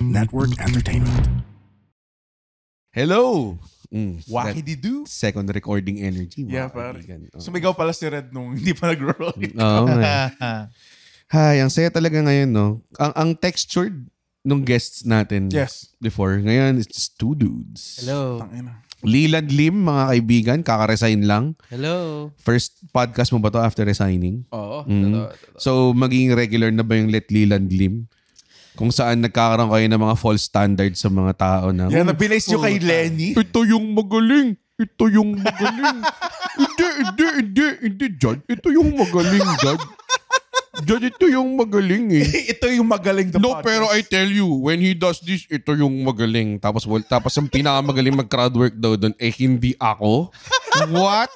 Network Entertainment. Hello! Wacky-doo. Second recording energy. Yeah, pare. Sumigaw pala si Red nung hindi pa nag-roll. Oo. Hi, ang saya talaga ngayon, no? Ang textured nung guests natin before. Ngayon, it's just two dudes. Hello. Leland Lim, mga kaibigan, kaka-resign lang. Hello. First podcast mo ba to after resigning? Oo. So, maging regular na ba yung Let Leland Lim? Kung saan nagkakaroon kayo ng mga false standards sa mga tao na... Yan, nabilis nyo kay Lenny. Ito yung magaling. Ito yung magaling. Hindi, Jud. Ito yung magaling, Jud. Jud, ito yung magaling eh. Ito yung magaling the No, podcast. pero I tell you, when he does this, ito yung magaling. Tapos ang pinakamagaling mag-crowd work daw doon, hindi ako. What?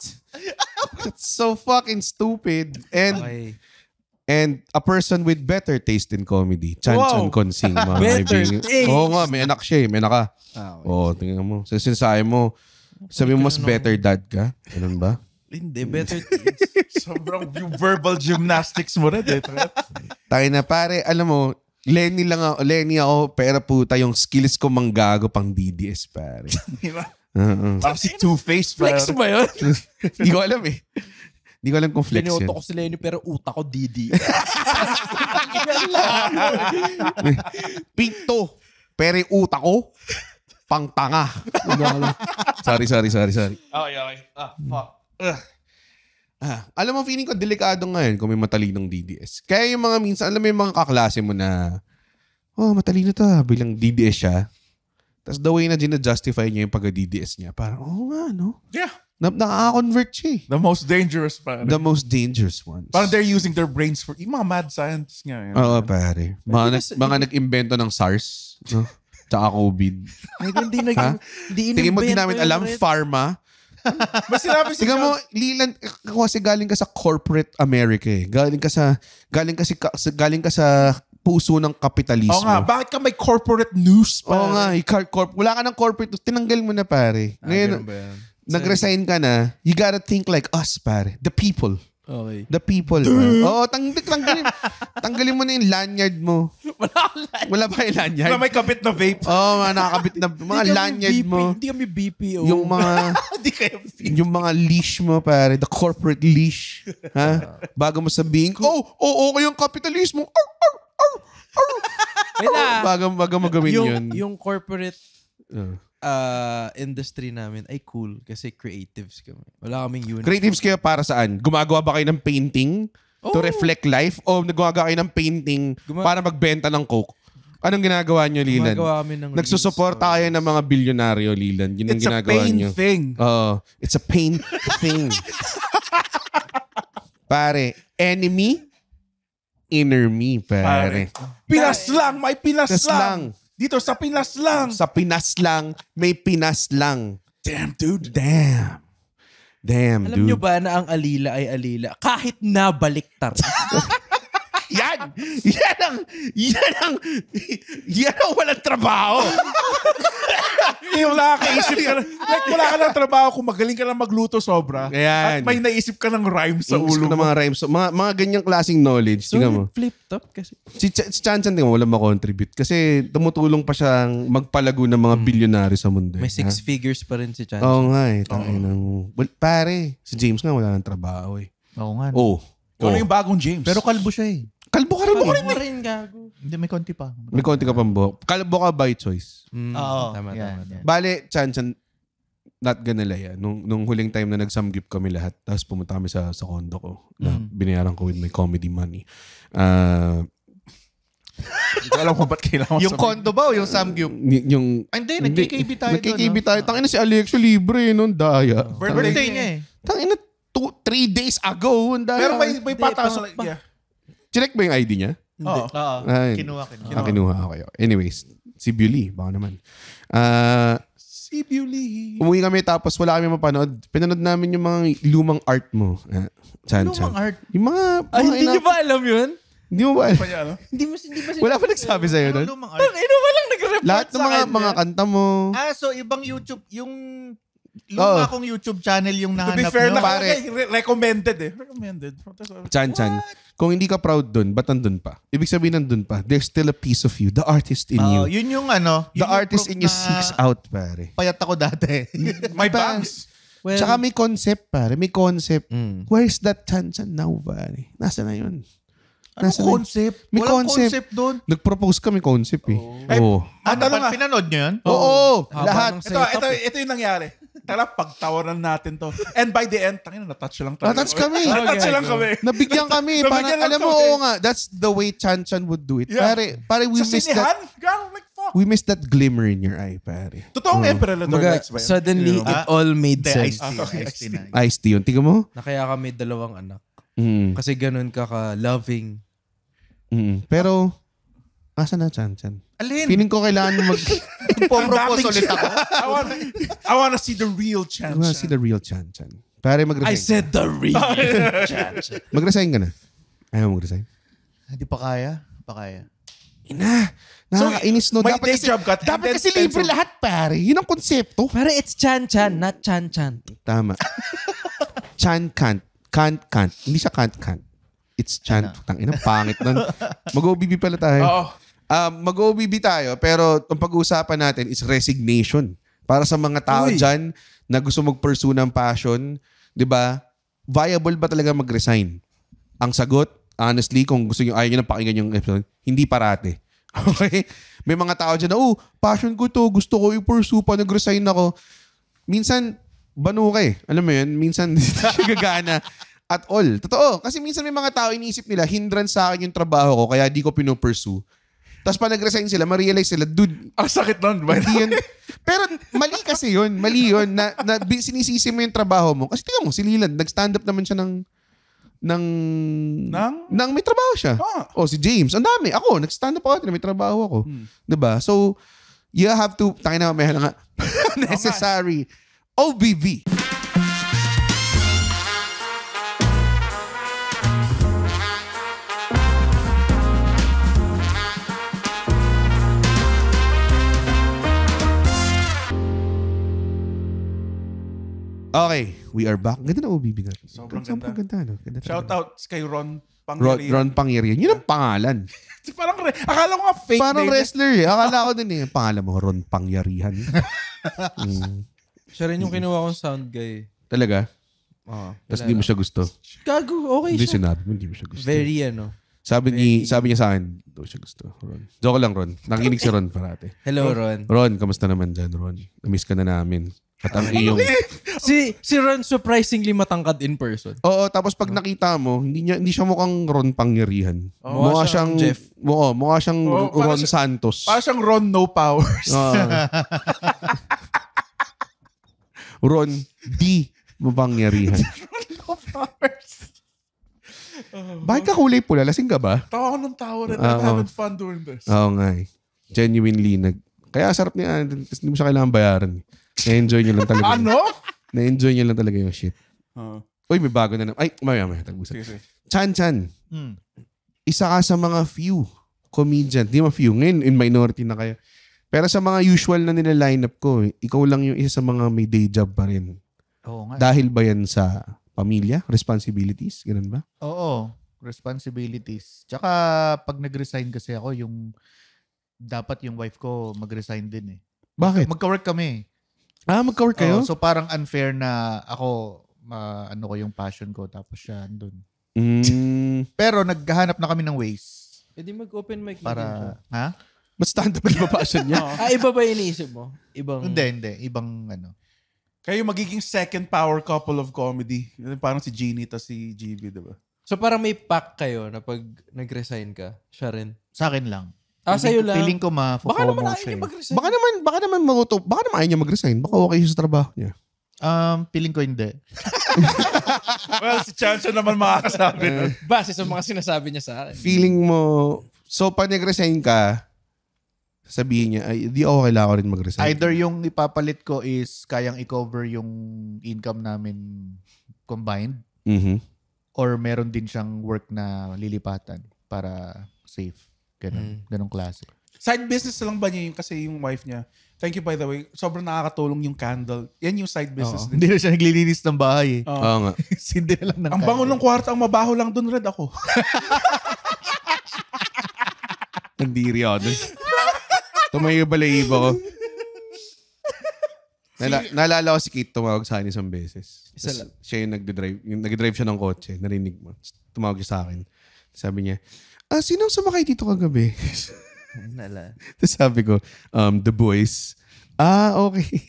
That's so fucking stupid. And a person with better taste in comedy. Chan Consing. Better taste. Oo nga, may anak siya eh. May anak ka. Oo, tingnan mo. Sinasabi mo, sabi mo mas better dad ka. Ganun ba? Hindi, better taste. Sobrang yung verbal gymnastics mo rin eh. Tayo na pare, alam mo, Lenny ako, pero puta yung skills ko manggago pang DDS pare. Parang si Two-Face. Flex ba yun? Hindi ko alam eh. Hindi ko alam kung flex yun. Pinuto ko si Lenny pero utak ko DD. Pinto, pero yung utak ko, pang tanga. Sorry. Okay. Fuck. Alam mo, feeling ko delikado ngayon kung may matalinong DDS. Kaya yung mga minsan, alam mo yung mga kaklase mo na, matalino to bilang DDS siya. Tapos the way na gina-justify niya yung pag-DDS niya, parang, nga, no? Yeah. Nakaka-convert siya eh. The most dangerous pa. The most dangerous ones. Parang they're using their brains for, yung mga mad scientists nga. Yan. Oo, pare. Mga nag-invento ng SARS, no? Tsaka COVID. Hindi Tingin mo, di namin alam, pharma. Mas sinabi si Tingnan mo, Leland, kasi galing ka sa corporate America eh. Galing ka sa puso ng kapitalismo. Oo nga, bakit ka may corporate news pa? Oo nga, wala ka ng corporate news. Tinanggal mo na pare. Ngayon, nag-resign ka na, you gotta think like us pare. The people. Okay. The people. Oo, tanggalin mo na yung lanyard mo. Wala ba yung lanyard? Wala may kabit na vape. Oo, nakakabit na mga lanyard mo. Hindi kami BPO. Yung mga Hindi kayo yung mga leash mo pare, the corporate leash. Ha? Bago mo sabihin, okay yung kapitalismo. Bago mo gawin yun. Yung corporate industry namin ay cool kasi creatives kami. Wala kaming uniform. Creatives kayo para saan? Gumagawa ba kayo ng painting to reflect life? O nagagawa kayo ng painting para magbenta ng Coke? Anong ginagawa nyo, Leland? Gumagawa kami ng Nagsusuporta kayo ng mga bilyonaryo, Leland. Yun ang ginagawa nyo. It's a pain thing. It's a pain thing. Pare, enemy, inner me, pare. Pinas lang, may Pinas Pinas lang. lang. Dito sa Pinas lang. Sa Pinas lang, may Pinas lang. Damn, dude. Damn, Alam dude. nyo ba na ang alila ay alila kahit na baliktar? Yan ang walang trabaho. Wala ka isip ka na, wala ka ng trabaho kung magaling ka lang magluto sobra. Ayan. At may naisip ka ng rhyme sa Ulo ulo ng mo. mga rhymes. Mga ganyang klaseng knowledge. So, Tingnan mo. flip-top kasi. Si Chan tingnan mo, walang makontribute. Kasi tumutulong pa siyang magpalago ng mga bilyonaryo sa mundo. May 6 figures pa rin si Chan. Oo nga eh. Pare, si James nga wala ng trabaho eh. Oo nga. Ano yung bagong James? Pero kalbo siya eh. Kalbo ka rin. rin gago. Hindi, may konti pa. May konti ka pang buhok. Kalbo ka by choice. Oo. Tama. Bale, Chan, not gonna lie. Nung huling time na nag-samgyup kami lahat, tapos pumunta kami sa condo ko na binayaran ko with my comedy money. Hindi ko alam kung ba't kailangan Yung condo ba o yung samgyup? Hindi, nagkikb tayo doon. Nagkikb tayo. Tangina si Alexio libre nun, daya. Birthday niya eh. Tangina 3 days ago, ang daya. Pero may patas. Yeah. Chinek ba yung ID niya? Oo. Ay, kinuha. Okay. Anyways, si Bully, baka naman. Si Bully. Umuwi kami tapos wala kami mapanood. Pinanood namin yung mga lumang art mo. Chan. Lumang art? Yung mga... Hindi nyo ba alam yun? Hindi mo ba? Hindi ba Wala pa nagsabi sa'yo nun? Lumang art. Ano ba lang nag-report Lahat ng mga kanta mo. So ibang YouTube, yung Luma akong YouTube channel yung To be nahanap fair, nyo. recommended eh. Recommended. Chan. Kung hindi ka proud dun, ba't nandun pa? Ibig sabihin nandun pa. There's still a piece of you. The artist in you. Yun yung ano. The yun yung artist proof in you na seeks out, pare. Payat ako dati. My bangs. Well, Tsaka may concept, pare. May concept. mm. Where's that Chan now, pare? Nasa na yun? Anong Nasa na- concept? May Walang concept. concept doon. Nag-propose kami concept eh. Oo. Tanong nga. Pinanood nyo yun? Oo. Haba Lahat. ng setup Ito yung nangyari. Tara, pagtawanan natin to. And by the end, tangina, natouch lang tayo. Natouch kami. Natouch lang kami. Nabigyan kami. Nabigyan lang Alam mo, kami. oo nga. That's the way Chan would do it. Yeah. Pare, we Sa missed that. sinihan? Gano'n, like, fuck. We missed that glimmer in your eye, pare. Totoong Emperor Lador Kumbaga, Lights ba yun? suddenly, You know? it all made Hindi, sense. Ice-T na. Ice tea yun. Tingnan mo? Na kaya kami dalawang anak. Mm. Kasi ganun ka-loving. Pero, asa na Chan? Alin? Feeling ko kailangan mo Nagpo-propose ulit ako. I wanna see the real Chan. see the real Chan. Pare, I mag-resign. said the real. Mag-resign ka na. Ayaw mo mag-resign? Hindi pa kaya. Ina. Nakakainis, no? May Dapat day kasi, job ka. dapat kasi libre lahat, pare. Yun ang konsepto. Pero it's Chan, not Chan. Tama. Chan can't. Can't. Hindi siya can't. It's Chan. Tangina, pangit nun. Mag-OBB pala tayo. Oo. Mag-OBB tayo, pero ang pag-uusapan natin is resignation. Para sa mga tao dyan na gusto mag-pursue ng passion, di ba? Viable ba talaga mag-resign? Ang sagot, honestly, kung gusto nyo, ayaw nyo na pakinggan yung episode, hindi parate. Okay? May mga tao dyan na, passion ko to, gusto ko i-pursue pa, nag-resign ako. Minsan, banu ka eh. Alam mo yun? Minsan, hindi siya gagana at all. Totoo. Kasi minsan may mga tao iniisip nila, hindrance sa akin yung trabaho ko, kaya di ko pinupursue. Tapos pa nag-resign sila, ma-realize sila, dude, Ang sakit nun. hindi yun. Pero mali kasi yun. Mali yun. Na sinisisi mo yung trabaho mo. Kasi tingnan mo, si Leland, nag-stand up naman siya ng may trabaho siya. O si James, ang dami. Ako, nag-stand up ako, may trabaho ako. Diba? So, you have to, tangin na mamaya nga, necessary. OBB. Okay, we are back. Ganda na OBB natin. Sobrang ganda. No? Ganda Shout talaga. out kay Ron Pangyarihan. Ron Pangyarihan. Yun ang pangalan. Parang, akala ko nga fake Parang name. wrestler eh. Akala ko din eh. Ang pangalan mo, Ron Pangyarihan. Siya rin yung kinuha kong sound guy. Talaga? Oo. Tapos di mo siya gusto. Gago, okay Hindi siya. sinabi mo, hindi mo siya gusto. Very Sabi niya sa akin, hindi ko siya gusto. Ron. Joke lang, Ron. Nakikinig si Ron parati. Hello, Ron. Ron, kamusta naman dyan, Ron? Namiss ka na namin. At ang iyong... Si Ron surprisingly matangkad in person. Oo, tapos pag nakita mo, hindi siya mukhang Ron Pangyarihan. Mukha siyang Jeff. Mukha siyang parang Ron Santos. Parang siyang Ron No Powers. Ron D. Mapangyarihan. No Powers. Bakit ka kulay pula? Lasing ka ba? Tawa ko ng tawa rin. I'm having fun doing this. Oo nga eh. Genuinely. Kaya sarap niya. Kasi hindi mo siya kailangan bayaran. Na-enjoy niyo lang talaga. Ano? Na-enjoy niyo lang talaga yung shit. Uy, may bago na. Ay, maya. Tagbusan. Sige. Chan. Isa ka sa mga few comedian. Di ma few. Ngayon, in minority na kayo. Pero sa mga usual na nila-lineup ko, ikaw lang yung isa sa mga may day job pa rin. Oo nga. Dahil ba yan sa pamilya? Responsibilities? Ganun ba? Oo. Responsibilities. Tsaka pag nag-resign kasi ako, dapat yung wife ko mag-resign din eh. Bakit? Magka-work kami. Magka-work kayo? Oo, so parang unfair na ako, ano ko yung passion ko, tapos siya andun. Pero naghahanap na kami ng ways. E di mag-open mic. Para, ha? Mas stand-up ba passion niya? Iba ba iniisip mo? Ibang... Hindi. Ibang ano. Kayo magiging second power couple of comedy. Parang si Jeannie tas si GB, diba? So parang may pack kayo na pag nag-resign ka, siya rin. Sa akin lang. Sa'yo lang. Feeling ko Baka naman ma-FOMO ayaw siya. niya mag-resign. Baka naman ayaw niya mag-resign. Baka okay siya sa trabaho niya. Feeling ko hindi. Well, si Chanchan naman makakasabi nun. Base sa mga sinasabi niya sa akin. Feeling mo, so pag nag-resign ka, sabihin niya, ay, di ako kailangan rin mag-resign. Either yung ipapalit ko is kayang i-cover yung income namin combined, or meron din siyang work na lilipatan para safe. Ganun. Ganong klase. Side business lang ba niya yung kasi yung wife niya? Thank you by the way. Sobrang nakakatulong yung candle. Yan yung side business. Hindi na siya naglilinis ng bahay eh. Oo nga. Sindi na lang ng Ang bango ng kwarto, ang mabaho lang doon, Red, ako. Nandiri ako dun. Tumayo balayibo ko. Naalala ko si Kate tumawag sa akin isang beses. Isa lang. Siya yung nag-drive siya ng kotse. Narinig mo. Tumawag siya sa akin. Sabi niya, sino ang sumakay dito kagabi? Nala. Tapos sabi ko, the boys. Okay.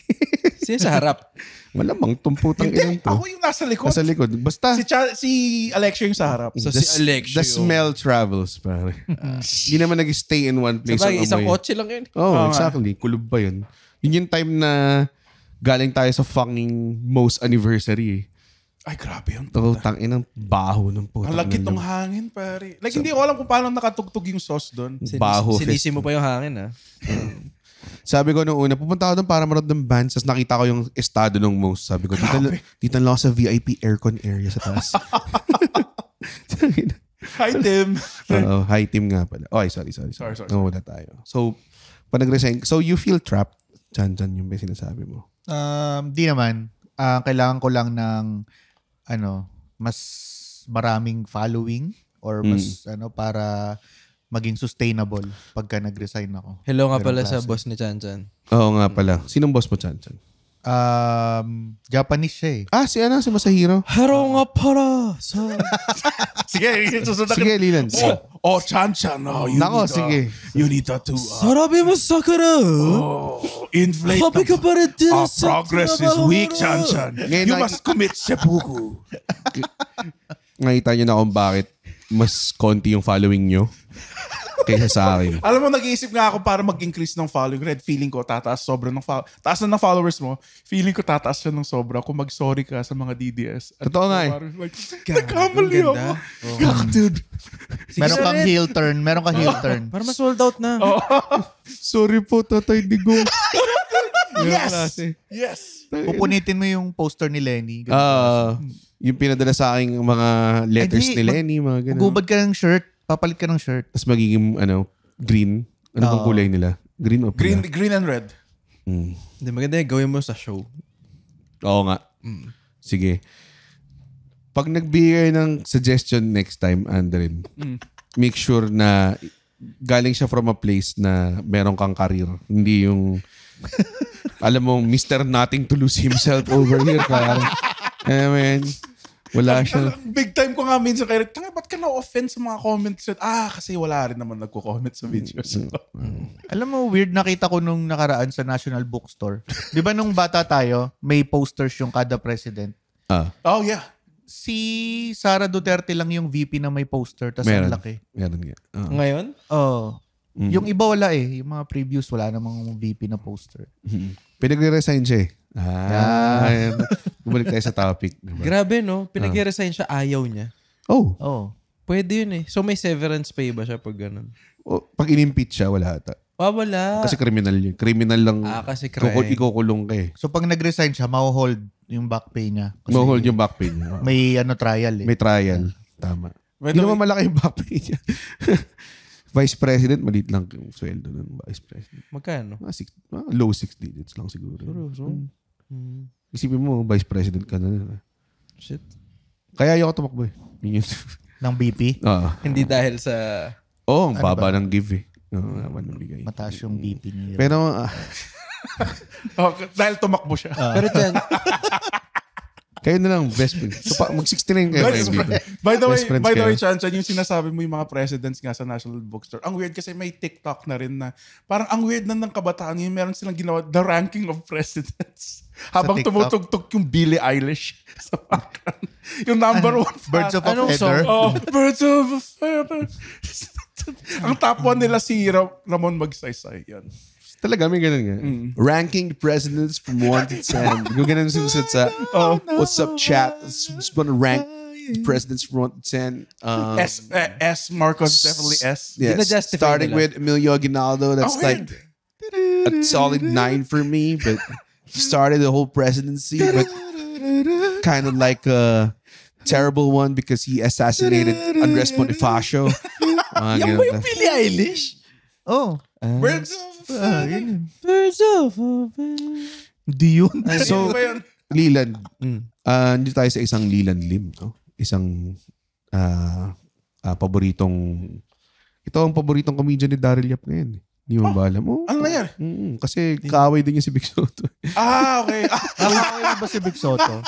Siya sa harap. Malamang tumputang ilan to. Ako yung nasa likod. Nasa likod. Basta, Si Alexia yung sa harap. So, si Alexio. the smell travels, pare. Hindi naman nag-stay in one place. Sabagay, ang isang amoy. kotse lang yun. Oh, exactly. Kulub pa yun. Yun yung time na galing tayo sa fucking most anniversary eh. Ay, grabe yun. Ito, tangin ang baho ng puta. Ang lagkit ng hangin, pare. Like, hindi ko alam kung paano nakatugtog yung sauce doon. Baho. Sinisi mo pa yung hangin, ha? Sabi ko nung una, pupunta ako doon para manood ng bands. Tapos nakita ko yung estado ng most. Sabi ko, dito lang ako sa VIP aircon area sa taas. Hi, Tim. Oo, hi team nga pala. Okay, sorry. Sorry. Nawala tayo. So, pag nag-resign, so you feel trapped? Chan yung may sinasabi mo. Di naman. Kailangan ko lang ng mas maraming following or mas para maging sustainable pagka nag-resign ako. Hello nga Ganong pala sa klase. boss ni Chan Chan. Oo nga pala. Sinong boss mo, Chan? Japanese siya eh. Si Masahiro. Hello nga pala sa... Sige, susunod Sige, Lilan. Chan-chan. Nako, sige. You need to Sarabi mo sakura! inflate Happy ka pa rin din Our sa progress is weak, Chan-chan. Ngayon, You must commit seppuku. Nakita niyo na kung bakit mas konti yung following nyo kaysa sa akin. Alam mo, nag-iisip nga ako para mag-increase ng following. Red, feeling ko tataas sobra ng taas na ng followers mo. Feeling ko tataas siya ng sobra kung mag-sorry ka sa mga DDS. Totoo nga eh. Like, nagkamali ako. Dude. Meron kang heel turn. Meron kang heel turn. Para ma-sold out na. Sorry po, Tatay Digo. Yes. Pupunitin mo yung poster ni Lenny. Ganun. Yung pinadala sa akin mga letters Hindi, ni Lenny, mga ganun. Magubad ka ng shirt. Papalit ka ng shirt. Tapos magiging, green. Ano bang kulay nila? Green o pula? Green and red. Hindi, maganda yung gawin mo sa show. Oo nga. Sige. Pag nagbigay ng suggestion next time, Andren, make sure na galing siya from a place na meron kang career. Hindi yung, alam mo, Mr. Nothing to lose himself over here. Wala siya. Big time ko nga minsan kayo, ba't ka na-offend sa mga comments? Kasi wala rin naman nagko-comment sa videos. Alam mo, weird nakita ko nung nakaraan sa National Bookstore. Di ba nung bata tayo, may posters yung kada president? Oh, yeah. Si Sara Duterte lang yung VP na may poster, tas ang laki. Meron nga. Ngayon? Yung iba wala eh. Yung mga previews, wala namang VP na poster. Pinagre-resign siya eh. Bumalik tayo sa topic. Diba? Grabe, no? Pinag-resign siya, ayaw niya. Oh. Pwede yun eh. So may severance pay ba siya pag ganun? Pag in-impeach siya, wala ata. Wala. Kasi criminal yun. Criminal lang. Kasi crime. Ikukulong ka eh. So pag nag-resign siya, ma-hold yung back pay niya. Kasi Mo-hold yung back pay niya. may trial eh. May trial. Tama. Hindi naman malaki yung back pay niya. Vice President, maliit lang yung sweldo ng Vice President. Magkano? Low 6 digits lang siguro. Isipin mo, Vice President ka na. Shit. Kaya ayoko tumakbo eh. Ng BP? Hindi dahil sa... ang baba ng give eh. Naman ng bigay. Mataas yung BP niya. Pero, Dahil tumakbo siya. Pero dyan, kayo na lang, best friend. So, mag-69 kayo ngayon dito. By the Best friends way, kayo. Chan-chan, yung sinasabi mo yung mga presidents nga sa National Bookstore. Ang weird kasi may TikTok na rin na parang ang weird na ng kabataan yung meron silang ginawa, the ranking of presidents. Habang TikTok? tumutugtog yung Billie Eilish sa background. Yung number one fan. Birds of a Anong Feather? Birds of a Feather. Ang top one nila si Ramon Magsaysay. Yan. Talaga, may ganun nga. Ranking the presidents from 1 to 10. Yung ganun sinusunod sa, what's up, chat? Just gonna rank the presidents from 1 to 10. S. Marcos, definitely S. Yeah, Gina-justify starting nila. with Emilio Aguinaldo. That's like a solid 9 for me. But he started the whole presidency, but kind of like a terrible one because he assassinated Andres Bonifacio. Yan ba yung Billie Eilish? Oh. Birds of a feather. Birds of a feather. Hindi yun. So, Ano ba yun? Leland. Mm. Dito tayo sa isang Leland Lim. No? Isang paboritong... Ito ang paboritong comedian ni Daryl Yap ngayon. Hindi mo ba alam mo? Ano na yan? Kasi kaaway din niya si Big Soto. Okay. Nakakaya mo ba si Big Soto?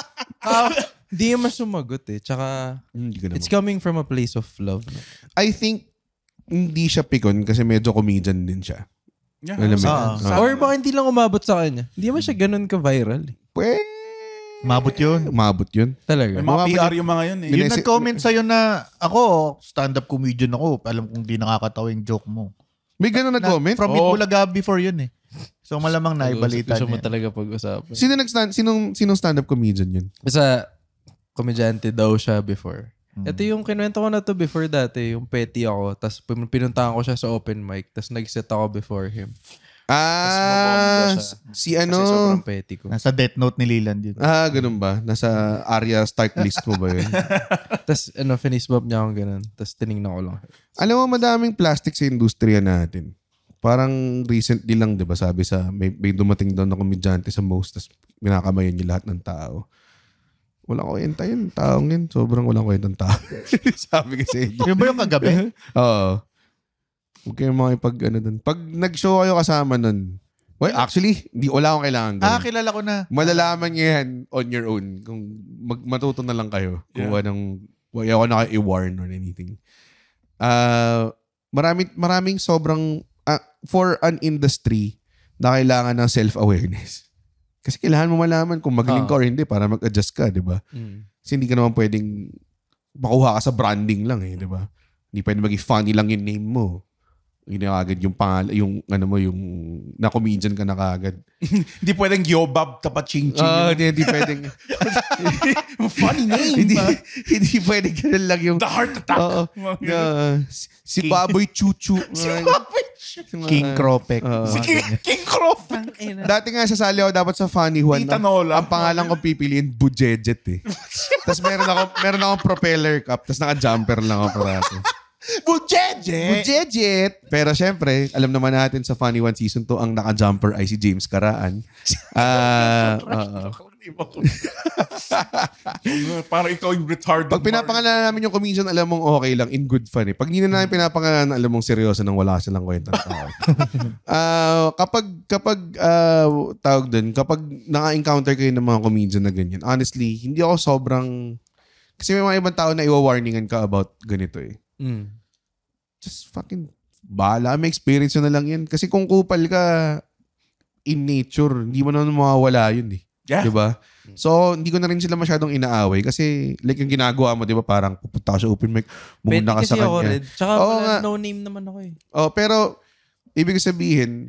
Hindi naman sumagot eh. Tsaka, Hindi ko it's naman. coming from a place of love. No? I think hindi siya pikon kasi medyo comedian din siya. Yeah. Alam mo? Or baka hindi lang umabot sa kanya. Hindi naman siya ganun ka-viral. Eh. Mabot yun. Umabot yun. Talaga. May mga PR yung mga yun eh. Yung nag-comment sa'yo na ako, stand-up comedian ako. Alam kong di nakakatawa yung joke mo. May gano'n nag-comment? From Itbulaga before yun eh. So malamang naibalita Gusto mo niya. talaga pag-usapan. Sinong stand-up comedian yun? Basta, komedyante daw siya before. Ito yung kinuwento ko na to before dati. Yung petty ako. Tapos pinuntahan ko siya sa open mic. Tapos nag-set ako before him. Ah, mabomba siya. si Kasi ano? sobrang petty ko. Nasa Death Note ni Leland yun. Ganun ba? Nasa area start list mo ba yun? Tapos finish bump niya akong ganun. Tapos tinignan ko lang. Alam mo, madaming plastic sa industriya natin. Parang recently lang, di ba, sabi sa, may dumating daw na komedyante sa most, tapos minakamayan niya lahat ng tao. Walang kwenta yun. Taong yun. Sobrang walang kwentang tao. Sabi kasi inyo. Yun ba yung kagabi? Oo. Huwag kayong makipag ano dun. Pag nag-show kayo kasama nun, well, actually, wala akong kailangan gawin. Kilala ko na. Malalaman niyo yan on your own. Kung matuto na lang kayo. Kung wala ako na kayo i-warn or anything. Maraming sobrang, for an industry na kailangan ng self-awareness. Kasi kailangan mo malaman kung magaling ka or hindi para mag-adjust ka, di ba? Kasi hindi ka naman pwedeng makuha ka sa branding lang eh, di ba? Hindi pwedeng maging funny lang yung name mo. Hindi agad yung pangalan, yung ano mo, yung na-comedian ka na kagad. Hindi pwedeng Yobab Tapaching-ching. Hindi pwedeng. Funny name. Hindi pwedeng ganun lang yung... The Heart Attack. Oo. Si Baboy Chuchu. King Kropek. Si King Croft. Dati nga sasali ako dapat sa Funny Juan. Tita Nola. Ang pangalan ko pipiliin, Bujejet eh. Tapos meron akong propeller cup. Tapos naka-jumper lang ako parati. Bujejet! Pero syempre, alam naman natin sa Funny One Season 2, ang naka-jumper ay si James Karaan. Parang ikaw yung retarded. Pag pinapangalanan namin yung comedian, alam mong okay lang, in good fun eh. Pag hindi na namin pinapangalanan, alam mong seryoso nang wala silang kwentang tao. Kapag naka-encounter kayo ng mga comedian na ganyan, honestly, hindi ako sobrang... Kasi may mga ibang tao na iwa-warningan ka about ganito eh. Just fucking bahala. May experience na lang yan. Kasi kung kupal ka in nature, hindi mo naman mawawala yun eh. Yeah. Diba? So, hindi ko na rin sila masyadong inaaway kasi like yung ginagawa mo, diba? Parang pupunta ka sa open mic, muna ka sa kanya. Ako rin. Tsaka no name naman ako eh. Pero, ibig sabihin,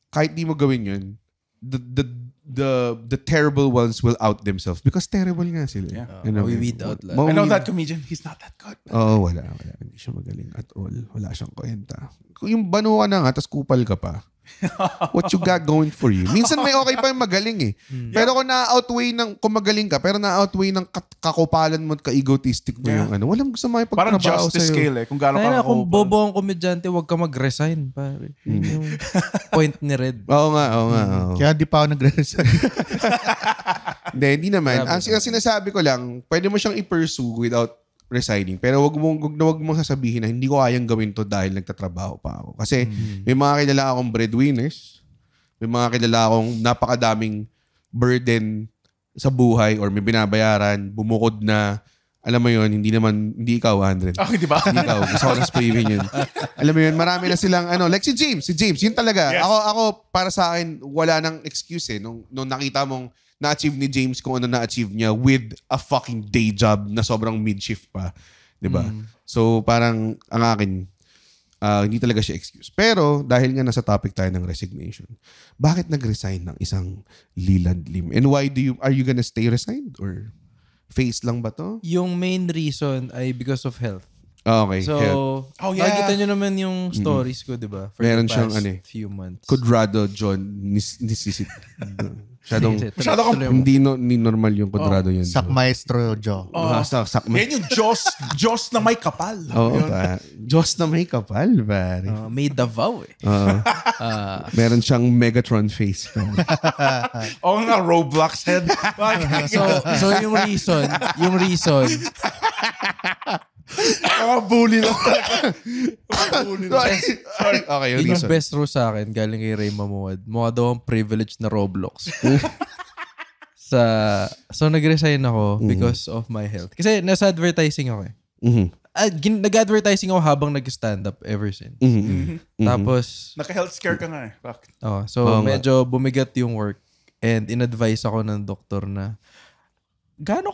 kahit di mo gawin yun, the terrible ones will out themselves because terrible nga sila. Yeah. We weed out lahat. I know that comedian. He's not that good. Wala. Hindi siya magaling at all. Wala siyang kwenta. Kung yung bano ka na nga, tas kupal ka pa. What you got going for you? Minsan may okay pa yung magaling eh. Pero kung magaling ka, pero na-outweigh ng kakupalan mo at ka-egotistic mo yung ano, walang gusto Parang makipagtrabaho justice sa'yo. scale eh. Kung gaano ka Kung bobo ang komedyante, huwag ka mag-resign. Pare. Yun yung point ni Red. Oo nga. Kaya di pa ako nagre-resign. Hindi naman. Ang sinasabi ko lang, pwede mo siyang i-pursue without resigning. Pero wag mo sasabihin na hindi ko kayang gawin to dahil nagtatrabaho pa ako. Kasi may mga kilala akong breadwinners, may mga kilala akong napakadaming burden sa buhay or may binabayaran, bumukod na, alam mo yun, hindi ikaw, 100. Okay, di ba? Hindi ikaw. Gusto ko lang sabihin yun. Alam mo yun, marami na silang, like si James, yun talaga. Yes. Ako, para sa akin, wala nang excuse eh. Nung nakita mong na-achieve ni James kung ano na-achieve niya with a fucking day job na sobrang mid-shift pa. Diba? So, parang, ang akin, hindi talaga siya excuse. Pero, dahil nga nasa topic tayo ng resignation, bakit nag-resign ng isang Leland Lim? And why are you gonna stay resigned? Or face lang ba to? Yung main reason ay because of health. Okay. So, Oh, yeah. nakikita nyo naman yung stories ko, di ba? For Meron the siyang past few months. Quadrado John nisisit. Masyadong Masyado kang... hindi normal yung Quadrado yun. Sak Maestro Joe. Sak. Yan yung Diyos na may kapal. Oo, pa. Diyos na may kapal, pare. May Davao eh. Meron siyang Megatron face. Oo nga, Roblox head. So yung reason, Bully lang. Okay, yung yung reason. best rose sa akin, galing kay Ray Mamuad. Mukha daw ang privilege na Roblox. So nag-resign ako because of my health. Kasi nasa advertising ako eh. Mhm. Nag-advertising ako habang nag-stand up ever since. Tapos, Naka-health scare ka nga eh. Bakit? so medyo bumigat yung work and in-advise ako ng doktor na gaano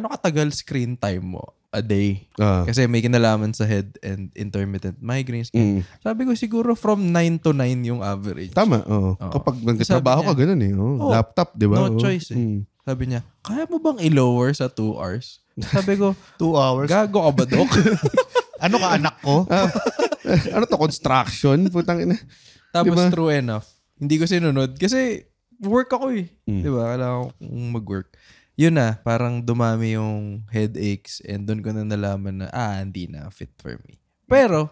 katagal screen time mo a day? Kasi may kinalaman sa head and intermittent migraines. Sabi ko siguro from 9 to 9 yung average. Tama, oo. Kapag nagtatrabaho ka, ganun eh. Oh. Laptop, di ba? No choice eh. Sabi niya, kaya mo bang i-lower sa 2 hours? Sabi ko, 2 hours. gago ka ba, Dok? Ano ka, anak ko? Ano to, construction? Putang ina. Tapos Diba? true enough, hindi ko sinunod kasi work ako eh. Di ba? Kailangan kong mag-work. Yun na, parang dumami yung headaches and doon ko na nalaman na, hindi na fit for me. Pero,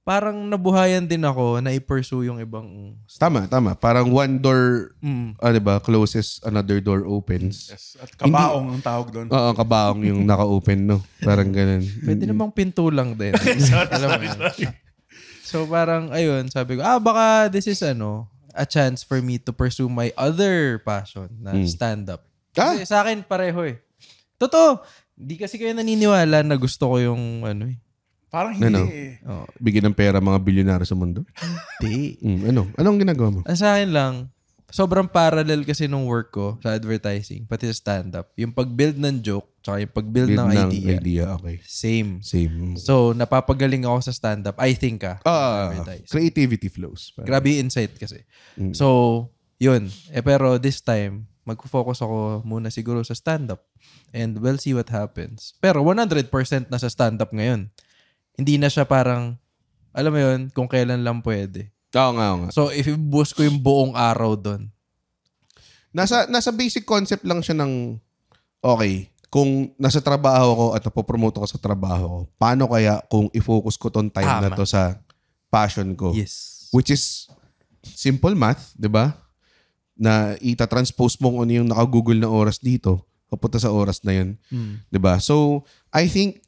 parang nabuhayan din ako na i-pursue yung ibang... Tama. Parang one door, di ba, closes, another door opens. Yes. At kabaong ang tawag doon. Oo, kabaong yung naka-open, no? Parang ganun. Pwede namang pinto lang din. Alam mo yun. So parang, ayun, sabi ko, baka this is a chance for me to pursue my other passion na stand-up. Kasi sa akin, pareho eh. Totoo, di kasi kayo naniniwala na gusto ko yung Parang hindi eh. Bigyan ng pera mga bilyonaryo sa mundo? Hindi. Anong ginagawa mo? Sa akin lang, sobrang parallel kasi nung work ko sa advertising, pati sa stand-up. Yung pag-build ng joke, tsaka yung pag-build ng idea. Okay. Same. Same. So, napapagaling ako sa stand-up. I think Creativity flows. Grabe yung insight kasi. So, yun. Pero this time, mag-focus ako muna siguro sa stand-up. And we'll see what happens. Pero 100% na sa stand-up ngayon. Hindi na siya parang, alam mo yun, kung kailan lang pwede. Oo nga. So, if i-boost ko yung buong araw doon. Nasa basic concept lang siya ng, okay, kung nasa trabaho ko at napopromote ko sa trabaho ko, paano kaya kung i-focus ko tong time na to sa passion ko? Yes. Which is simple math, di ba? Na itatranspose mo kung ano yung naka-google na oras dito, papunta sa oras na yun. Di ba? So, I think,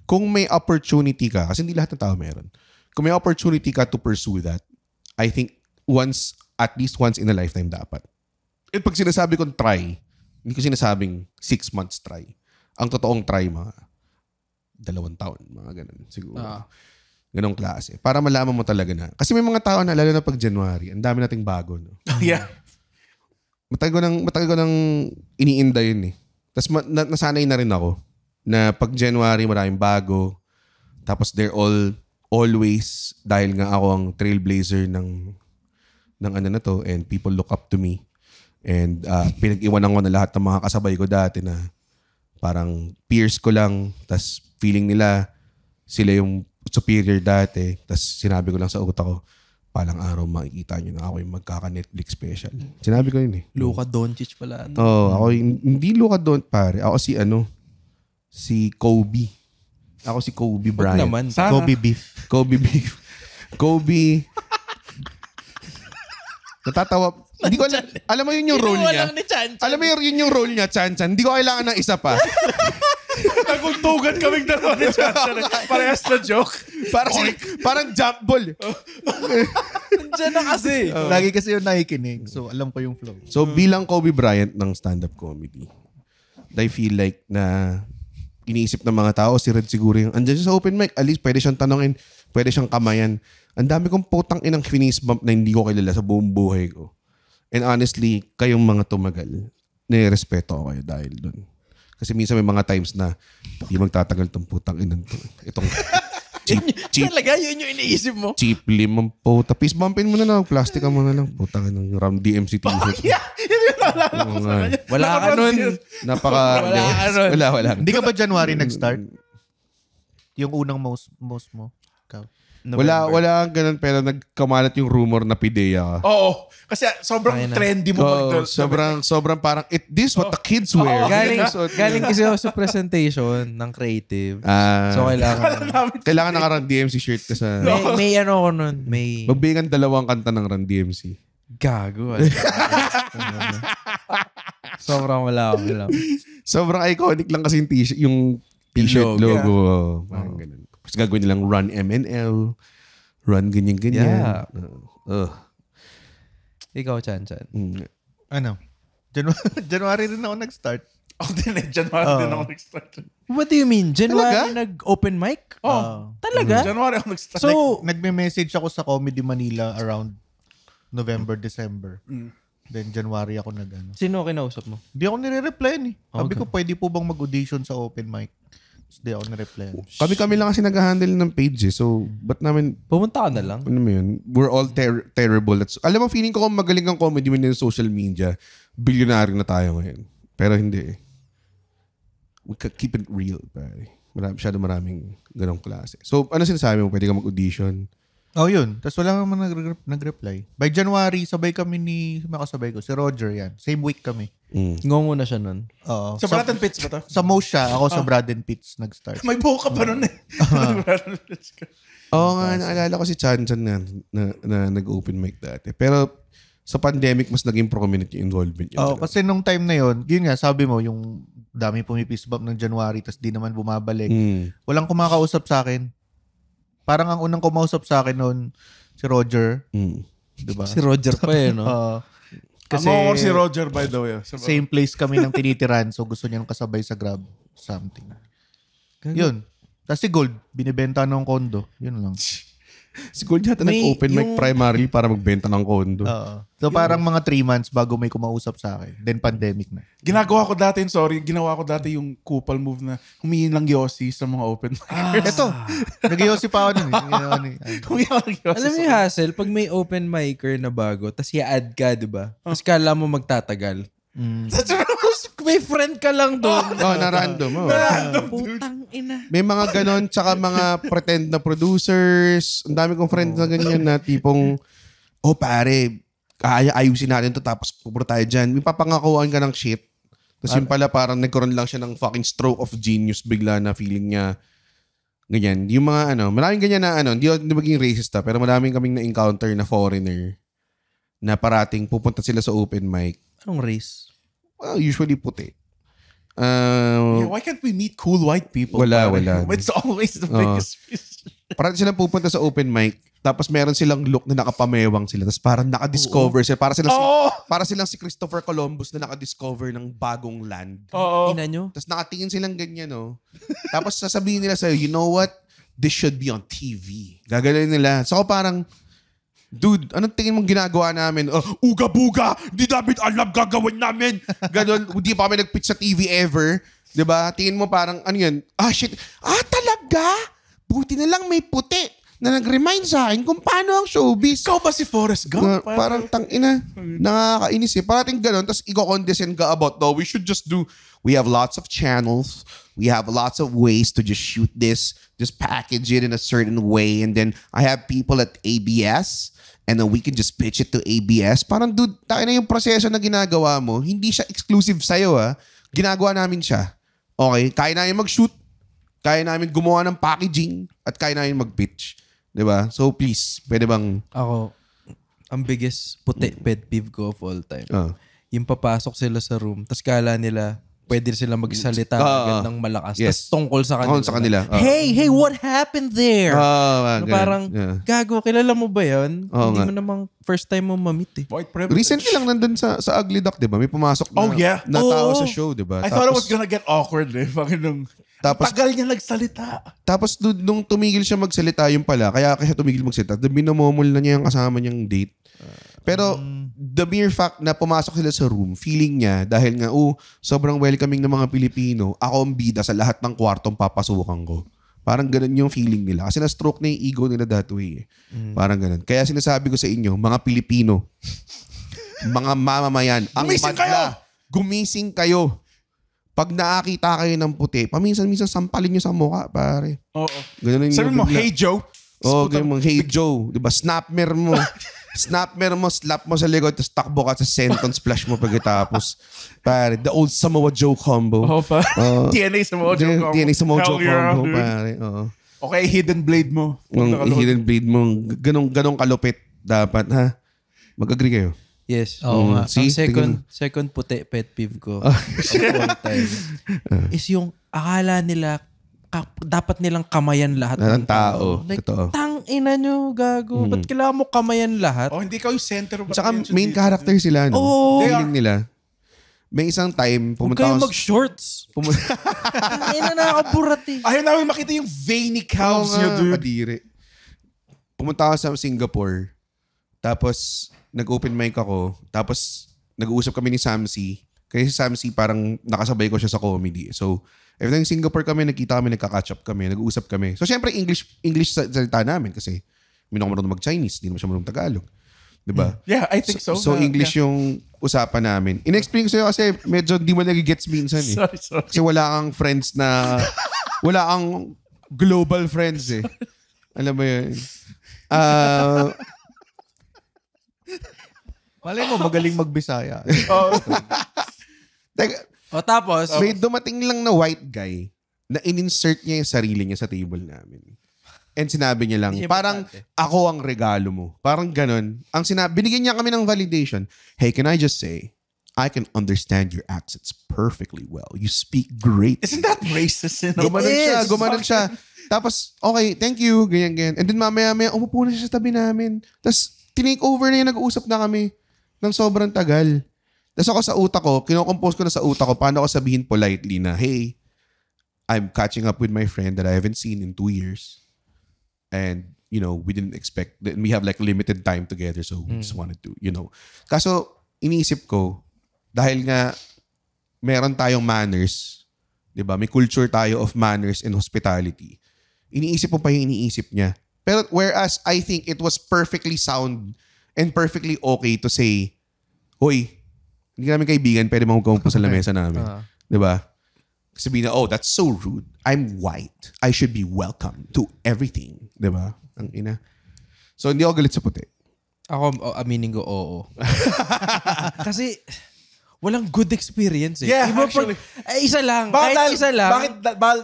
kung may opportunity ka, kasi hindi lahat ng tao meron, kung may opportunity ka to pursue that, I think at least once in a lifetime dapat. At pag sinasabi kong try, hindi ko sinasabing 6 months try. Ang totoong try, mga 2 taon, mga ganun siguro. Ganong klase. Para malaman mo talaga na. Kasi may mga tao na, lalo na pag January, ang dami nating bago. No? Yeah. Matagal ko nang iniinda yun eh. Tapos nasanay na rin ako na pag January maraming bago. Tapos they're always, dahil nga ako ang trailblazer ng na to, and people look up to me. And pinag-iwanan ko na lahat ng mga kasabay ko dati na parang peers ko lang. Tapos feeling nila sila yung superior dati. Tapos sinabi ko lang sa utak ko, palang araw makikita nyo na ako yung magkaka-Netflix special. Sinabi ko yun eh. Luka Doncic pala. Ako hindi Luka Doncic pare. Ako si Kobe. Ako si Kobe Bryant. Naman. Kobe beef. Kobe. Natatawa. Hindi ko alam mo yun yung role niya. Alam mo yun yung role niya, Chan. Hindi ko kailangan ng isa pa. Naguntugan kaming dalawa ni Chanchan. Parehas na joke. Parang jump ball. Nandiyan na kasi. Lagi kasi yung nakikinig. So, alam ko yung flow. So, bilang Kobe Bryant ng stand-up comedy, I feel like na iniisip ng mga tao, si Red siguro yung, andyan siya sa open mic, at least pwede siyang tanongin, pwede siyang kamayan. Ang dami kong putang inang finish bump na hindi ko kilala sa buong buhay ko. And honestly, kayong mga tumagal, nirespeto ko kayo dahil doon. Kasi minsan may mga times na hindi magtatagal itong putang inang to. Itong cheap. Talaga, yun yung iniisip mo. Cheap limang puta. Peace bumpin mo na lang. Plastic ka mo na lang. Putang inang Ram DMC t-shirt. Wala ka nun. Wala. Hindi ka ba January nag-start? Yung unang most mo. Ikaw. Wala ganun, pero nagkamalat yung rumor na Pidea ka. Oo. Kasi sobrang trendy mo. Sobrang parang, this what the kids wear. Galing kasi ako sa presentation ng creative. So, kailangan naka-Run DMC shirt ka sa... may ano ko nun. Magbigan 2 kanta ng Run DMC. Gago. Sobrang wala ako. Sobrang iconic lang kasi yung t-shirt logo. Parang ganun. Tapos gagawin nilang Run MNL. Run ganyan-ganyan. Yeah. Ikaw, Chan. Ano? January rin ako nag-start. January din ako nag-start. What do you mean? January nag-open mic? Talaga? January ako nag-start. So, nagme-message ako sa Comedy Manila around November, December. Then January ako nag-ano. Sino kinausap mo? Hindi ako nire-reply ni. Sabi ko, pwede po bang mag-audition sa open mic? Hindi ako nire-reply. Kami lang kasi nag-handle ng page eh. So, ba't namin... Pumunta ka na lang. Ano mo yun? We're all terrible. Alam mo, feeling ko kung magaling kang comedy man yung social media, bilyonary na tayo ngayon. Pero hindi eh. We can keep it real, pare. Maraming ganong klase. So, ano sinasabi mo? Pwede ka mag-audition? Yun. Tapos wala naman nag-reply. By January, sabay kami makasabay ko. Si Roger yan. Same week kami. Ngongo na siya nun. Oo. Sa Brad and Pitts ba to? Sa Most siya. Ako sa Brad and Pitts nag-start. May buho ka pa nun eh. Oo nga, naalala ko si Chan na nag-open mic dati. Pero sa pandemic, mas naging prominent yung involvement niya. Kasi nung time na yun nga, sabi mo, yung dami pumipis bump ng January tapos di naman bumabalik. Walang kumakausap sa akin. Parang ang unang kumausap sa akin noon, si Roger. Diba? Si Roger pa eh, no? Kasi ako si Roger, by the way. Same place kami ng tinitiran, so gusto niya kasabay sa Grab. Something. Yun. Tapos si Gold, binibenta ng kondo. Yun lang. Si Gold yata nag-open mic primarily para magbenta ng kondo. So parang mga 3 months bago may kumausap sa akin. Then pandemic na. Ginawa ko dati yung kupal move na humihin lang Yossi sa mga open mic. Ito, nag-Yossi pa ako nun. Alam mo yung hassle, pag may open micer na bago, tas i-add ka, diba? Tas kala mo magtatagal. May friend ka lang doon. Na random. Putang ina. May mga ganon, tsaka mga pretend na producers. Ang dami kong friends na ganyan na tipong, pare, ayusin natin to tapos pupunta tayo dyan. May papangakuan ka ng shit. Tapos yun pala parang nagkaroon lang siya ng fucking stroke of genius bigla na feeling niya ganyan. Yung mga maraming ganyan na hindi maging racist pero maraming kaming na-encounter na foreigner na parating pupunta sila sa open mic. Anong race? Well, usually puti. Why can't we meet cool white people? Wala. It's always the biggest fish. Parang silang pupunta sa open mic, tapos meron silang look na nakapamewang sila, tapos parang nakadiscover sila. Para silang si Christopher Columbus na nakadiscover ng bagong land. Ina nyo? Tapos nakatingin silang ganyan, Tapos sasabihin nila sa'yo, you know what? This should be on TV. Gagawin nila. So parang, dude, anong tingin mong ginagawa namin? Uga-buga! Di namin alam gagawin namin! Ganon, hindi pa kami nag-pitch sa TV ever. Diba? Tingin mo parang, ano yun? Shit. Talaga? Buti na lang may puti na nag-remind sa akin kung paano ang showbiz. Ikaw ba si Forrest Gump? Parang tangina. Nakakainis eh. Parating ganon, tapos i-condescend ka about, we should just do, we have lots of channels. We have lots of ways to just shoot this, just package it in a certain way. And then I have people at ABS and then we can just pitch it to ABS. Parang dude, tayo na yung proseso na ginagawa mo. Hindi siya exclusive sa'yo Ginagawa namin siya. Okay? Kaya namin mag-shoot. Kaya namin gumawa ng packaging. At kaya namin mag-pitch. Diba? So please, pwede bang... Ako, ang biggest pet peeve ko of all time. Yung papasok sila sa room, tas kala nila pwede sila magsalita agad ng malakas. Yes. Tas tungkol sa kanila. Sa kanila. Hey, what happened there? Parang, gago, kilala mo ba yun? Hindi mo namang first time mo ma-meet eh. White privilege. Recently lang nandun sa Ugly Duck, diba? May pumasok na tao sa show, diba? I thought it was gonna get awkward eh. Tagal niya nagsalita. Tapos nung tumigil siya magsalita, yung pala, kaya siya tumigil magsalita, binomomol na niya yung kasama niyang date. Pero the mere fact na pumasok sila sa room, feeling niya, dahil nga, sobrang welcoming ng mga Pilipino, ako ang bida sa lahat ng kwartong papasukan ko. Parang ganun yung feeling nila. Kasi na-stroke na yung ego nila that way. Parang ganun. Kaya sinasabi ko sa inyo, mga Pilipino, mga mamamayan, ang madla, gumising kayo. pag nakakita kayo ng puti, paminsan-minsan sampalin nyo sa mukha, pare. Oo. Ganun yung Sabi mo, bigla. hey Joe. Oo, ganun mo, hey Joe. Diba, snapmer mo. Slap mo sa likod, tapos takbo ka sa senton splash mo pagkatapos. Pare, the old Samoa Joe combo. Oo pa. TNA sa Mojo combo. TNA Samoa Joe Hell yeah, combo, dude. pare. Oo. Okay, hidden blade mo. Yung hidden blade mo, ganong kalupit dapat, ha? Mag-agree kayo? Yes. Oo nga. See? Ang second puti pet peeve ko of all time is yung akala nila dapat nilang kamayan lahat ng tao. Like, Totoo. tang-ina nyo, gago. Ba't kailangan mo kamayan lahat? Oh, hindi ka yung center of Tsaka attention main dito. character sila, no? Oo. Feeling nila. May isang time, Huwag pumunta kayo ako... mag-shorts. Tang-ina, nakakaburat eh. Ayaw namin makita yung veiny calves niyo, dude. Kadiri. Pumunta ako sa Singapore. Tapos, nag-open mic ako. Tapos, nag-uusap kami ni Samsi. Kasi si Samsi parang nakasabay ko siya sa comedy. So, every time Singapore kami, nagkita kami, nagka-catch up kami, nag-uusap kami. So, syempre, English salita namin kasi hindi naman marunong mag-Chinese, hindi naman siya marunong Tagalog. Diba? Yeah, I think so. So, English yung usapan namin. In-explain ko sa'yo kasi medyo di mo nag-gets minsan eh. Sorry. Kasi wala kang friends na... wala kang global friends eh. Alam mo yun? Malay mo, magaling magbisaya. Teka, Tapos, may dumating lang na white guy na in-insert niya yung sarili niya sa table namin. And sinabi niya lang, Hindi parang importante. ako ang regalo mo. Parang ganun. Binigyan niya kami ng validation. Hey, can I just say, I can understand your accents perfectly well. You speak great. Isn't that racist? Gumanon siya. Tapos, okay, thank you, ganyan. And then mamaya-maya, umupo na siya sa tabi namin. Tapos, tinake over na yung nag-uusap na kami ng sobrang tagal. Tapos ako sa utak ko, kinocompose ko na sa utak ko, paano ako sabihin politely na, hey, I'm catching up with my friend that I haven't seen in 2 years. And, we didn't expect, that we have like limited time together, so we just wanted to, Kaso, iniisip ko, dahil nga, meron tayong manners, di ba? May culture tayo of manners and hospitality. Iniisip mo pa yung iniisip niya. Pero whereas, I think it was perfectly sound and perfectly okay to say, hoy, hindi namin kaibigan, pwede magkumpo sa lamesa namin. Di ba? Sabihin na, oh, that's so rude. I'm white. I should be welcome to everything. Di ba? Ang ina. So, hindi ako galit sa puti. ako, aminin ko, oo. Kasi, walang good experience eh. Yeah, Iba actually. Isa lang. Bakit Kahit isa lang.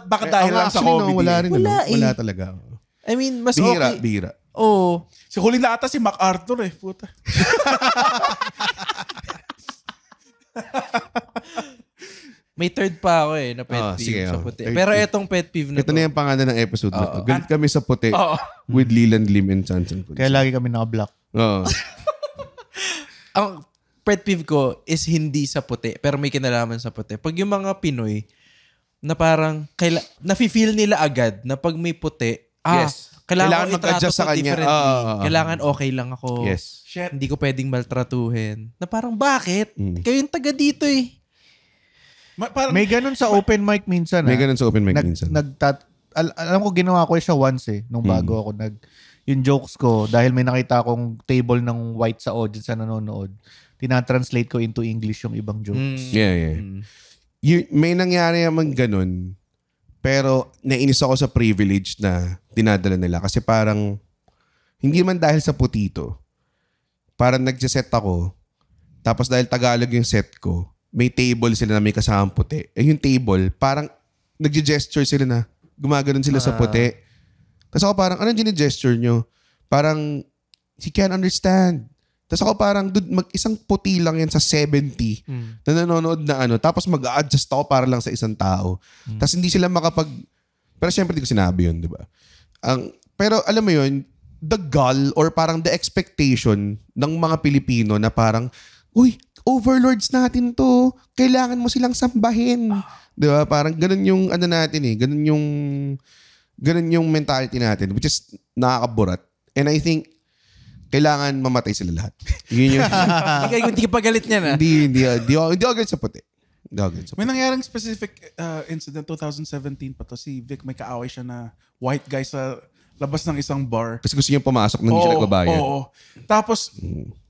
Bakit dahil lang sa comedy? Wala rin. Wala eh. Wala talaga. I mean, mas Bihira, okay. bihira. Oo. Si huli na ata si MacArthur eh. Puta. May third pa ako na pet peeve sige, sa oh. puti. Third Pero peeve. etong pet peeve na Ito to. na yung pangalan ng episode na to. Oo. Galit kami sa puti Oo. with Leland Lim and Sansan. Kaya lagi kami naka-block. Oo. Ang pet peeve ko is hindi sa puti, pero may kinalaman sa puti. Pag yung mga Pinoy, na parang, nafe-feel nila agad na pag may puti, Yes. kailangan Kailangan ko itrato mag-adjust to sa kanya. differently. Kailangan okay lang ako. Yes. Shit. Hindi ko pwedeng maltratuhin. Na parang, bakit? Mm. Kayo yung taga dito eh. Parang, May ganun sa open mic minsan. May ganun sa open mic Nag, minsan. alam ko ginawa ko siya once nung bago ako yung jokes ko dahil may nakita akong table ng white sa audience na nanonood. Tinatranslate ko into English yung ibang jokes. Yeah. May nangyari naman ganun, pero nainis ako sa privilege na dinadala nila. Kasi parang, hindi man dahil sa putito, parang nagsiset ako, tapos dahil Tagalog yung set ko, may table sila na may kasamang puti. Eh yung table, parang nagje-gesture sila na gumaganon sila sa puti. Tapos ako parang, anong gine-gesture nyo? Parang, he can't understand. Tapos ako parang, dude, mag-isang puti lang yan sa 70 na nanonood na tapos mag-a-adjust ako para lang sa isang tao. Tapos hindi sila pero syempre di ko sinabi yun, di ba? Pero alam mo yun, the gall or parang the expectation ng mga Pilipino na parang, uy, overlords natin to. Kailangan mo silang sambahin. Di ba? Parang ganun yung natin eh. Ganun yung mentality natin, which is nakakaburat. And I think, kailangan mamatay sila lahat. Yun yung... Hindi ka pa galit niya na. Hindi ako galit sa puti. Hindi ako galit sa may puti. nangyaring specific incident 2017 pa to. Si Vic may kaaway siya na white guy sa labas ng isang bar. Kasi gusto niya pumasok nang hindi siya nagbabayad. Oo. Tapos,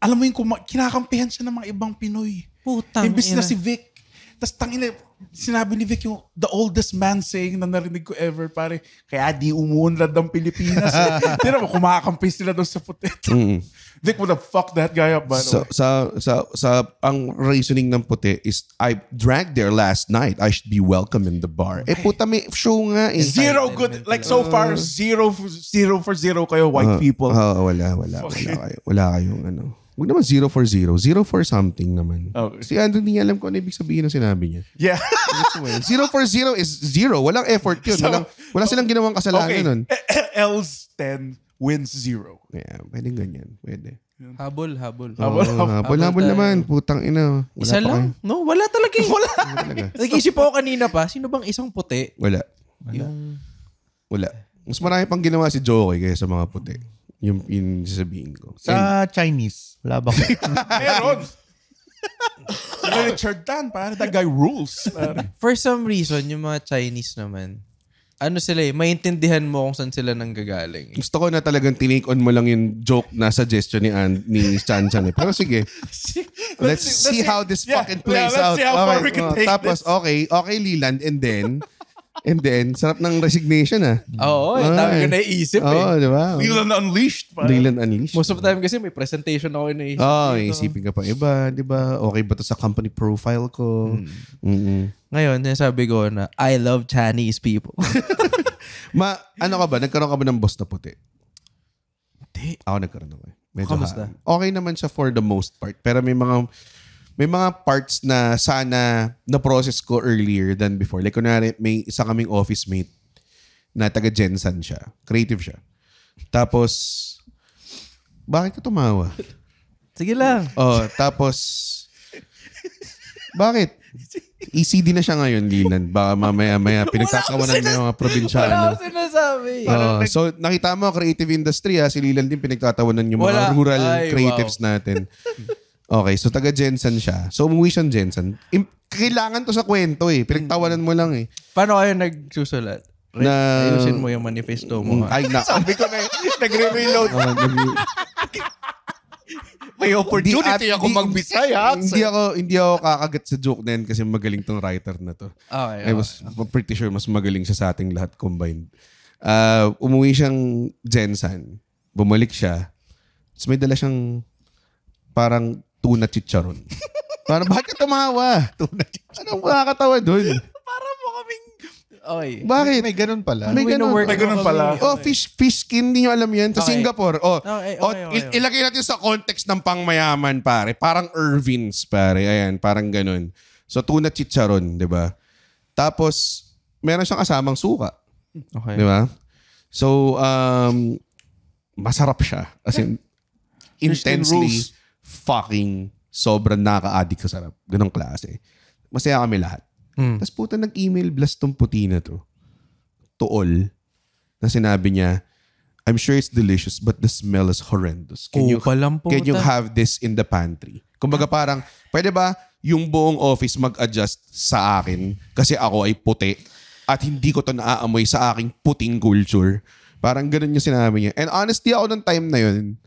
alam mo yung kinakampihan siya ng mga ibang Pinoy. Putang Imbis na ina. si Vic, Tas tangina, sinabi ni Vic yung the oldest man saying na narinig ko ever, pare. Kaya di umuunlad ng Pilipinas. Tira mo, kumakampi sila doon sa puti. Vic would have fucked that guy up, by the way. Ang reasoning ng puti is, I drank there last night. I should be welcome in the bar. Puta, may show nga. Zero good. Like so far, zero for zero kayo, white people. Wala kayo. Wala kayong ano. Huwag naman 0 for 0. 0 for something naman. Okay. Si Andrew, hindi alam kung ano ibig sabihin ng sinabi niya. Yeah. 0 for 0 is 0. Walang effort yun. Wala silang ginawang kasalanan nun. L's 10, wins 0. Yeah, pwedeng ganyan. Pwede. Habol. Habol naman. Putang ina. Wala Isa pa lang? kayo. No, wala talaga. Wala. Talaga. Nag-isip ako kanina pa, sino bang isang puti? Wala. Mas marami pang ginawa si Joey kaya sa mga puti. Yung sasabihin ko. Sa Chinese, wala ba? Meron. Sila Richard Tan, pare. That guy rules. Pare. For some reason, yung mga Chinese naman, ano sila maintindihan mo kung saan sila nanggagaling. Gusto ko na talagang tinake on mo lang yung joke na suggestion ni Chan Chan. Pero sige. Let's see how this fucking plays out. Let's see how far we can take tapos, this. Okay, Leland. And then, sarap ng resignation Oo, dami ko naiisip di ba? Leland Unleashed, pare. Leland Unleashed. Most of the time kasi may presentation ako naisip. Isipin ka pa iba, di ba? Okay ba to sa company profile ko? Ngayon, sabi ko na, I love Chinese people. Ano ka ba? Nagkaroon ka ba ng boss na puti? Hindi. Ako nagkaroon ako. Medyo Kamusta? Okay naman siya for the most part. Pero may mga parts na sana na-process ko earlier than before. Like, kunwari, may isa kaming office mate na taga-Gensan siya. Creative siya. Tapos, bakit ka tumawa? Sige lang. Tapos, bakit? ECD na siya ngayon, Leland. Baka mamaya pinagtatawanan mo yung mga probinsyano. Wala ako sinasabi. So, nakita mo, creative industry, si Leland din pinagtatawanan yung mga rural creatives natin. Okay, so taga-Gensan siya. So, umuwi siyang Gensan. Kailangan to sa kwento Pinagtawanan mo lang Paano kayo nagsusulat? Ayusin mo yung manifesto mo. Sabi ko na nagre-reload. May opportunity ako magbisaya. Hindi ako kakagat sa joke na yun kasi magaling tong writer na to. Okay. I was pretty sure mas magaling siya sa ating lahat combined. Umuwi siyang Gensan. Bumalik siya. Tapos may dala siyang parang tuna chicharon. Parang bakit tumawa? Tuna chicharon. Anong makakatawa dun? Para mo kaming... Oy. Bakit? May ganun pala. May ganun pala. Fish skin. Hindi nyo alam yan. Sa Singapore. Okay. Ilagay natin sa context ng pangmayaman, pare. Parang Irvins, pare. Ayan, parang ganun. So, tuna chicharon, di ba? Tapos, meron siyang kasamang suka. Okay. Di ba? So, masarap siya. As in, intensely fucking sobrang nakaka-addict sa sarap. Ganong klase. Masaya kami lahat. Tapos puta nag-email blast tong puti na to. To all. Na sinabi niya, I'm sure it's delicious but the smell is horrendous. Can you have this in the pantry? Kumbaga parang, pwede ba yung buong office mag-adjust sa akin kasi ako ay puti at hindi ko to naaamoy sa aking puting culture? Parang ganun yung sinabi niya. And honestly, ako ng time na yun,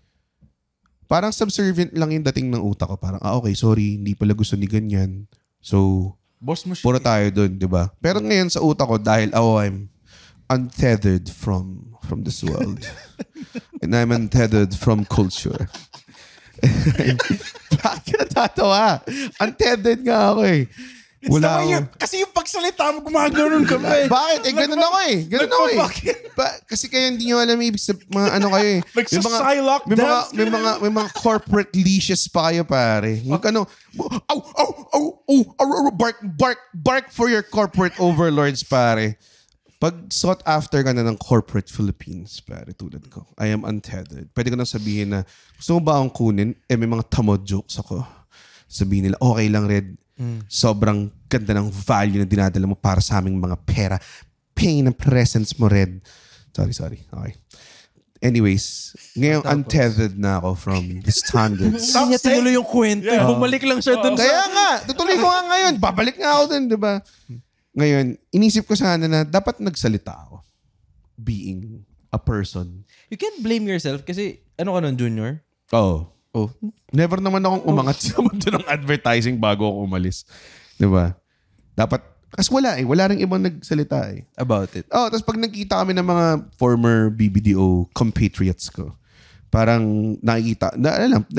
parang subservient lang yung dating ng utak ko. Parang, okay, sorry, hindi pala gusto ni ganyan. So, boss mo siya. puro tayo dun, di ba? Pero ngayon sa utak ko, dahil I'm untethered from this world. And I'm untethered from culture. Bakit natatawa? Untethered nga ako Wala ako. Kasi yung pagsalita mo, gumagano'n ka ba Bakit? Ganun ako Ganun ako kasi kayo hindi nyo alam ibig sa mga ano kayo Nagsa-Psylocke dance. May mga corporate leashes pa kayo, pare. Ano, bark for your corporate overlords, pare. Pag sought after ka na ng corporate Philippines, pare, tulad ko, I am untethered. Pwede ko nang sabihin na, gusto mo ba akong kunin? May mga tamod jokes ako. Sabihin nila, okay lang, Red. Sobrang ganda ng value na dinadala mo para sa aming mga pera. Pain ng presence mo, Red. Sorry. Okay. Anyways, ngayon untethered na ako from the standards. Hindi niya tinuloy yung kwento. Bumalik lang siya dun Kaya nga, tutuloy ko nga ngayon. Babalik nga ako dun, di ba? Ngayon, inisip ko sana na dapat nagsalita ako. Being a person. You can't blame yourself kasi ano ka nun, junior? Oh. Never naman akong umangat sa mundo ng advertising bago ako umalis. Di ba? Dapat, kasi wala rin ibang nagsalita eh. About it. Oh, tapos pag nagkita kami ng mga former BBDO compatriots ko, parang nakikita,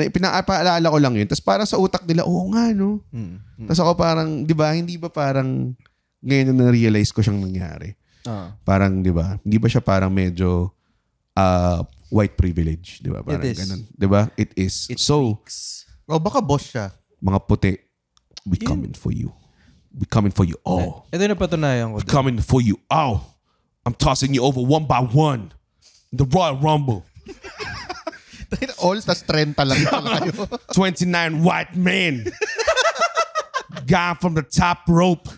pinapaalala ko lang yun. Tapos parang sa utak nila, oo nga, no? Tapos ako parang, di ba, hindi ba parang ngayon na na-realize ko siyang nangyari. Parang, di ba, hindi ba siya parang medyo white privilege, di ba? Parang It is. ganun. Di ba? It is. So, Baka boss siya. mga puti, we coming for you. We coming for you all. Ito yung napatunayan ko. We coming for you all. I'm tossing you over one by one. The Royal Rumble. All, tas 30 lang kayo. 29 white men. Gone from the top rope.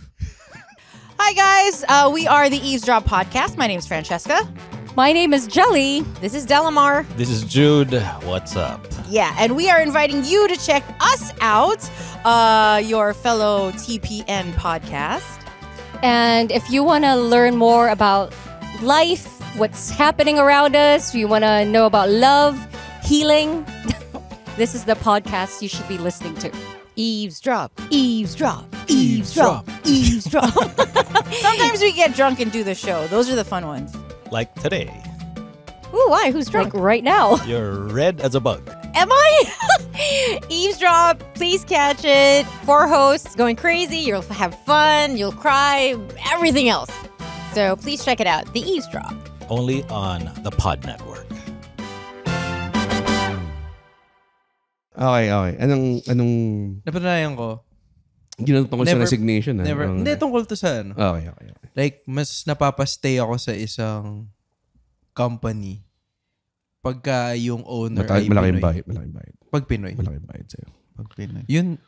Hi, guys. We are the Eavesdrop Podcast. My name is Francesca. My name is Jelly. This is Delamar. This is Jude. What's up? Yeah, and we are inviting you to check us out, your fellow TPN podcast. And if you want to learn more about life, what's happening around us, you want to know about love, healing, this is the podcast you should be listening to. Eavesdrop, eavesdrop, eavesdrop, eavesdrop. Sometimes we get drunk and do the show. Those are the fun ones. Like today, Ooh, why? Who's drunk? Like right now. you're red as a bug. Am I? Eavesdrop, please catch it. 4 hosts going crazy. You'll have fun. You'll cry. Everything else. So please check it out. The Eavesdrop. Only on the Pod Network. Okay. Anong Napatunayan ko. ginatungkol sa Never- resignation? Never. Hindi, tungkol to sa ano. Okay. Like, mas napapastay ako sa isang company pagka yung owner ay Malaking Pinoy. bayad. Pag Pinoy. Malaking bayad sa'yo. Yun,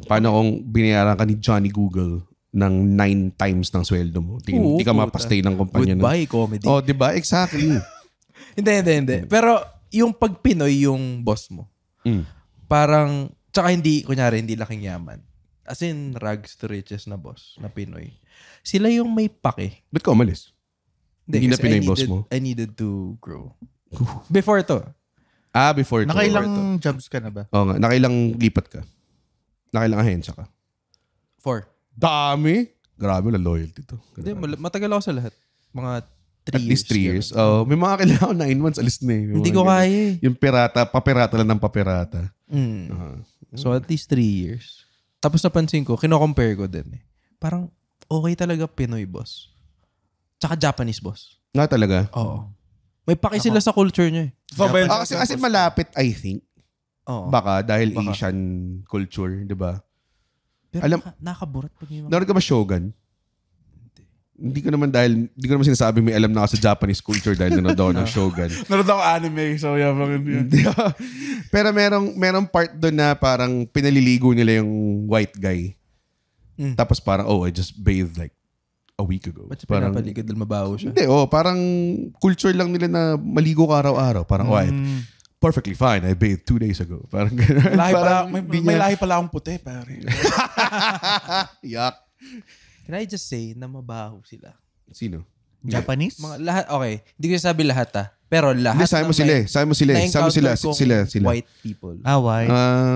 Paano kung binayaran ka ni Johnny Google ng 9 times ng sweldo mo? Di ka puta. mapastay ng kumpanya. Goodbye, comedy. Oh, di ba? Exactly. Hindi. Pero, yung pag Pinoy yung boss mo, parang, tsaka hindi, kunyari, hindi laking yaman. As in, rags to riches na boss, na Pinoy. Sila yung may pake. Ba't ka umalis? Hindi na kasi Pinoy boss mo? I needed to grow. Before to. Before. Nakailang jobs ka na ba? Oo nga. Nakailang lipat ka? Nakailang ahensya ka? 4. Dami. Grabe, wala loyalty to. Hindi, matagal ako sa lahat. Mga 3 At years. least 3 years. Oh, may mga kailangan 9 months, alis na eh. May Hindi mga ko ganun. kaya eh. Yung paperata lang ng paperata. So at least 3 years. Tapos napansin ko, kino-compare ko din eh. Parang okay talaga Pinoy boss. Tsaka Japanese boss. Nga talaga. Oo. May paki sila sa culture niya eh. Kasi malapit, I think. Oo. Baka dahil Asian culture, di ba? Pero alam- nakaburat pag yung mga... Naroon ka ba Shogun? Hindi ko naman sinasabi may alam na ako sa Japanese culture dahil nanood ako ng Shogun. Nanood ako anime, so yabang yun. Pero merong part doon na parang pinaliligo nila yung white guy. Tapos parang, I just bathed like a week ago. Ba't siya Parang, pinapaligid dahil mabaho siya? hindi, parang culture lang nila na maligo ka araw-araw. Parang, perfectly fine. I bathed 2 days ago. Parang gano'n. May lahi pala akong puti, pare. Yak. Can I just say na mabaho sila? Sino? Japanese? Mga lahat, okay. Hindi ko sabi lahat Pero lahat Hindi, sabi mo sila. white people. Why?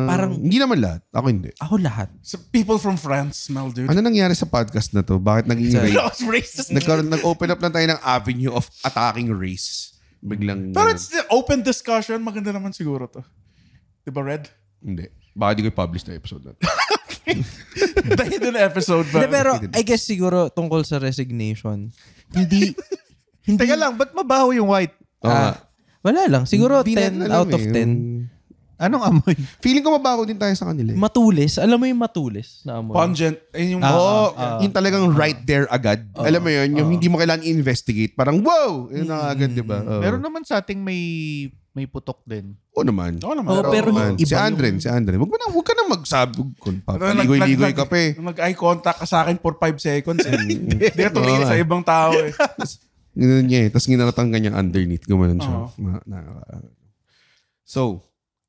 Parang- hindi naman lahat. Ako hindi. Ako lahat. So, people from France, smell, dude. Ano nangyari sa podcast na to? Bakit naging That race? was racist. Nag-open up lang tayo ng avenue of attacking race. Biglang... Pero it's the open discussion. Maganda naman siguro to. Diba, Red? Hindi. Baka di ko i-publish na episode na to. The hidden episode. Hindi, Ba? pero I guess siguro tungkol sa resignation, hindi Teka lang, ba't mabaho yung white? Oo nga. wala lang. Siguro Hindi 10 natin alam out of 10. Anong amoy? Feeling ko mabaho din tayo sa kanila. Matulis. Alam mo yung matulis na amoy? Pungent. Ayun yung... Yung talagang right there agad. Alam mo yun, yung hindi mo kailangan i-investigate. Parang, wow! Yun na agad, di ba? Meron naman sa ating may putok din. Oo naman. Oo naman. Oo, pero Man, iba si Andren. Huwag ka na magsabi. Kung papaligoy-ligoy ka pa eh. Nag-eye contact ka sa akin for 5 seconds. Hindi ka tumingin sa ibang tao eh. Ganun niya eh. Tapos ginanatang kanya underneath. Gumanon siya. Oo. So,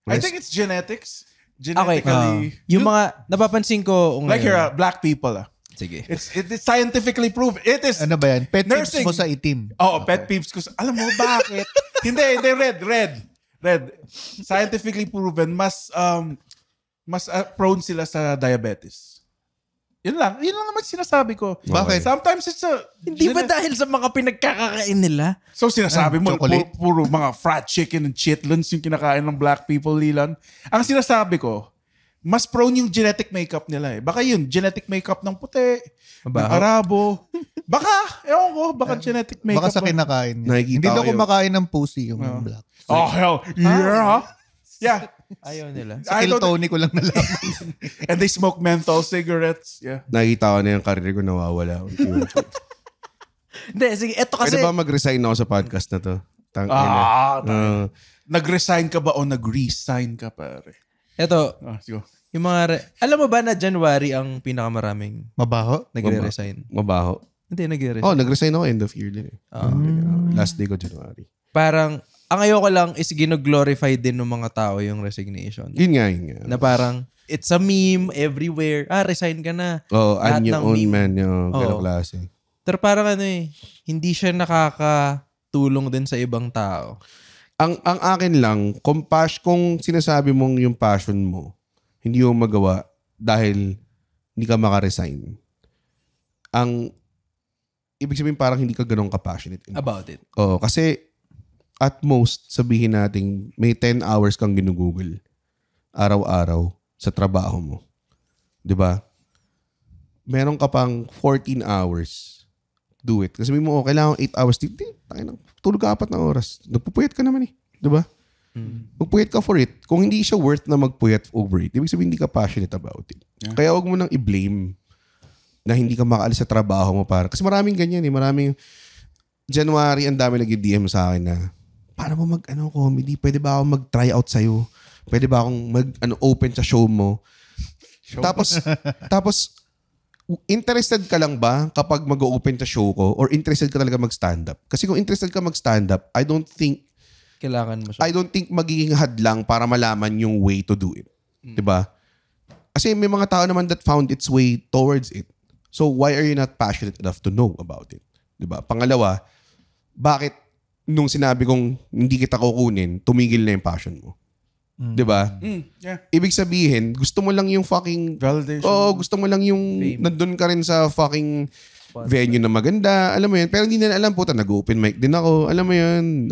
I think it's genetics. Okay. Genetically. Yung mga napapansin ko Like ngayon. here, black people. Sige. It's scientifically proven. It is... Ano ba yan? Pet peeves Nursing. mo sa itim. Pet peeves ko. Alam mo bakit? hindi, red. Scientifically proven, mas prone sila sa diabetes. Yun lang naman sinasabi ko. Bakit? Sometimes it's a... Hindi ba dahil sa mga pinagkakakain nila? So sinasabi mo, chocolate? puro mga fried chicken and chitlins yung kinakain ng black people, Lilan. Ang sinasabi ko, mas prone yung genetic makeup nila eh. Baka yun, genetic makeup ng puti, ng Arabo. Baka, ewan ko, baka genetic makeup. Baka sa kinakain niya. Nakikita Hindi daw ko yun. kumakain ng pussy yung black. Oh, hell, yeah. Yeah. Ayaw nila. Sa Kill Tony ko lang nalaman. And they smoke menthol cigarettes. Yeah. Nakikita ko na yung career ko nawawala. Hindi, sige, eto kasi... Pwede ba mag-resign ako sa podcast na to? Nag-resign ka ba o nag-resign ka, pare? Eto, Sige. yung mga... Alam mo ba na January ang pinakamaraming Mabaho? nagre-resign? Mabaho. Hindi, nagre-resign. Oh, nag-resign ako end of year din eh. Last day ko January. Parang, ang ayoko lang is gino-glorify din ng mga tao yung resignation. Yun nga. Na parang, it's a meme everywhere. Resign ka na. Oh, Lahat I'm your ng own meme. man. Yung Oo. klase. Pero parang hindi siya nakakatulong din sa ibang tao. Ang akin lang, kung sinasabi mong yung passion mo, hindi mo magawa dahil hindi ka makaresign. Ang ibig sabihin parang hindi ka ganun ka-passionate enough. About it. Oo, kasi at most, sabihin natin, may 10 hours kang ginugugol araw-araw sa trabaho mo. 'Di ba? Meron ka pang 14 hours. Do it. Kasi sabihin mo, kailangan 8 hours. Tulog ka 4 na oras. Nagpupuyat ka naman eh. 'Di ba? Magpuyat ka for it. Kung hindi siya worth na magpuyat over it, ibig sabihin hindi ka passionate about it. Yeah. Kaya wag mo nang i-blame na hindi ka makaalis sa trabaho mo para. Kasi maraming ganyan eh. Maraming January, ang dami nag-DM sa akin na paano mo comedy? Pwede ba ako mag-try out sa'yo? Pwede ba akong open sa show mo? Tapos, interested ka lang ba kapag mag-open sa show ko? Or interested ka talaga mag-stand-up? Kasi kung interested ka mag-stand-up, I don't think magiging hadlang para malaman yung way to do it. Diba? Kasi may mga tao naman that found its way towards it. So, why are you not passionate enough to know about it? Diba? Pangalawa, bakit nung sinabi kong hindi kita kukunin, tumigil na yung passion mo? Diba? Yeah. Ibig sabihin, gusto mo lang yung fucking... Validation. Oo, gusto mo lang yung... Nandun ka rin sa fucking venue na maganda. Alam mo yun. Pero hindi na alam, puta, nag-open mic din ako. Alam mo yun.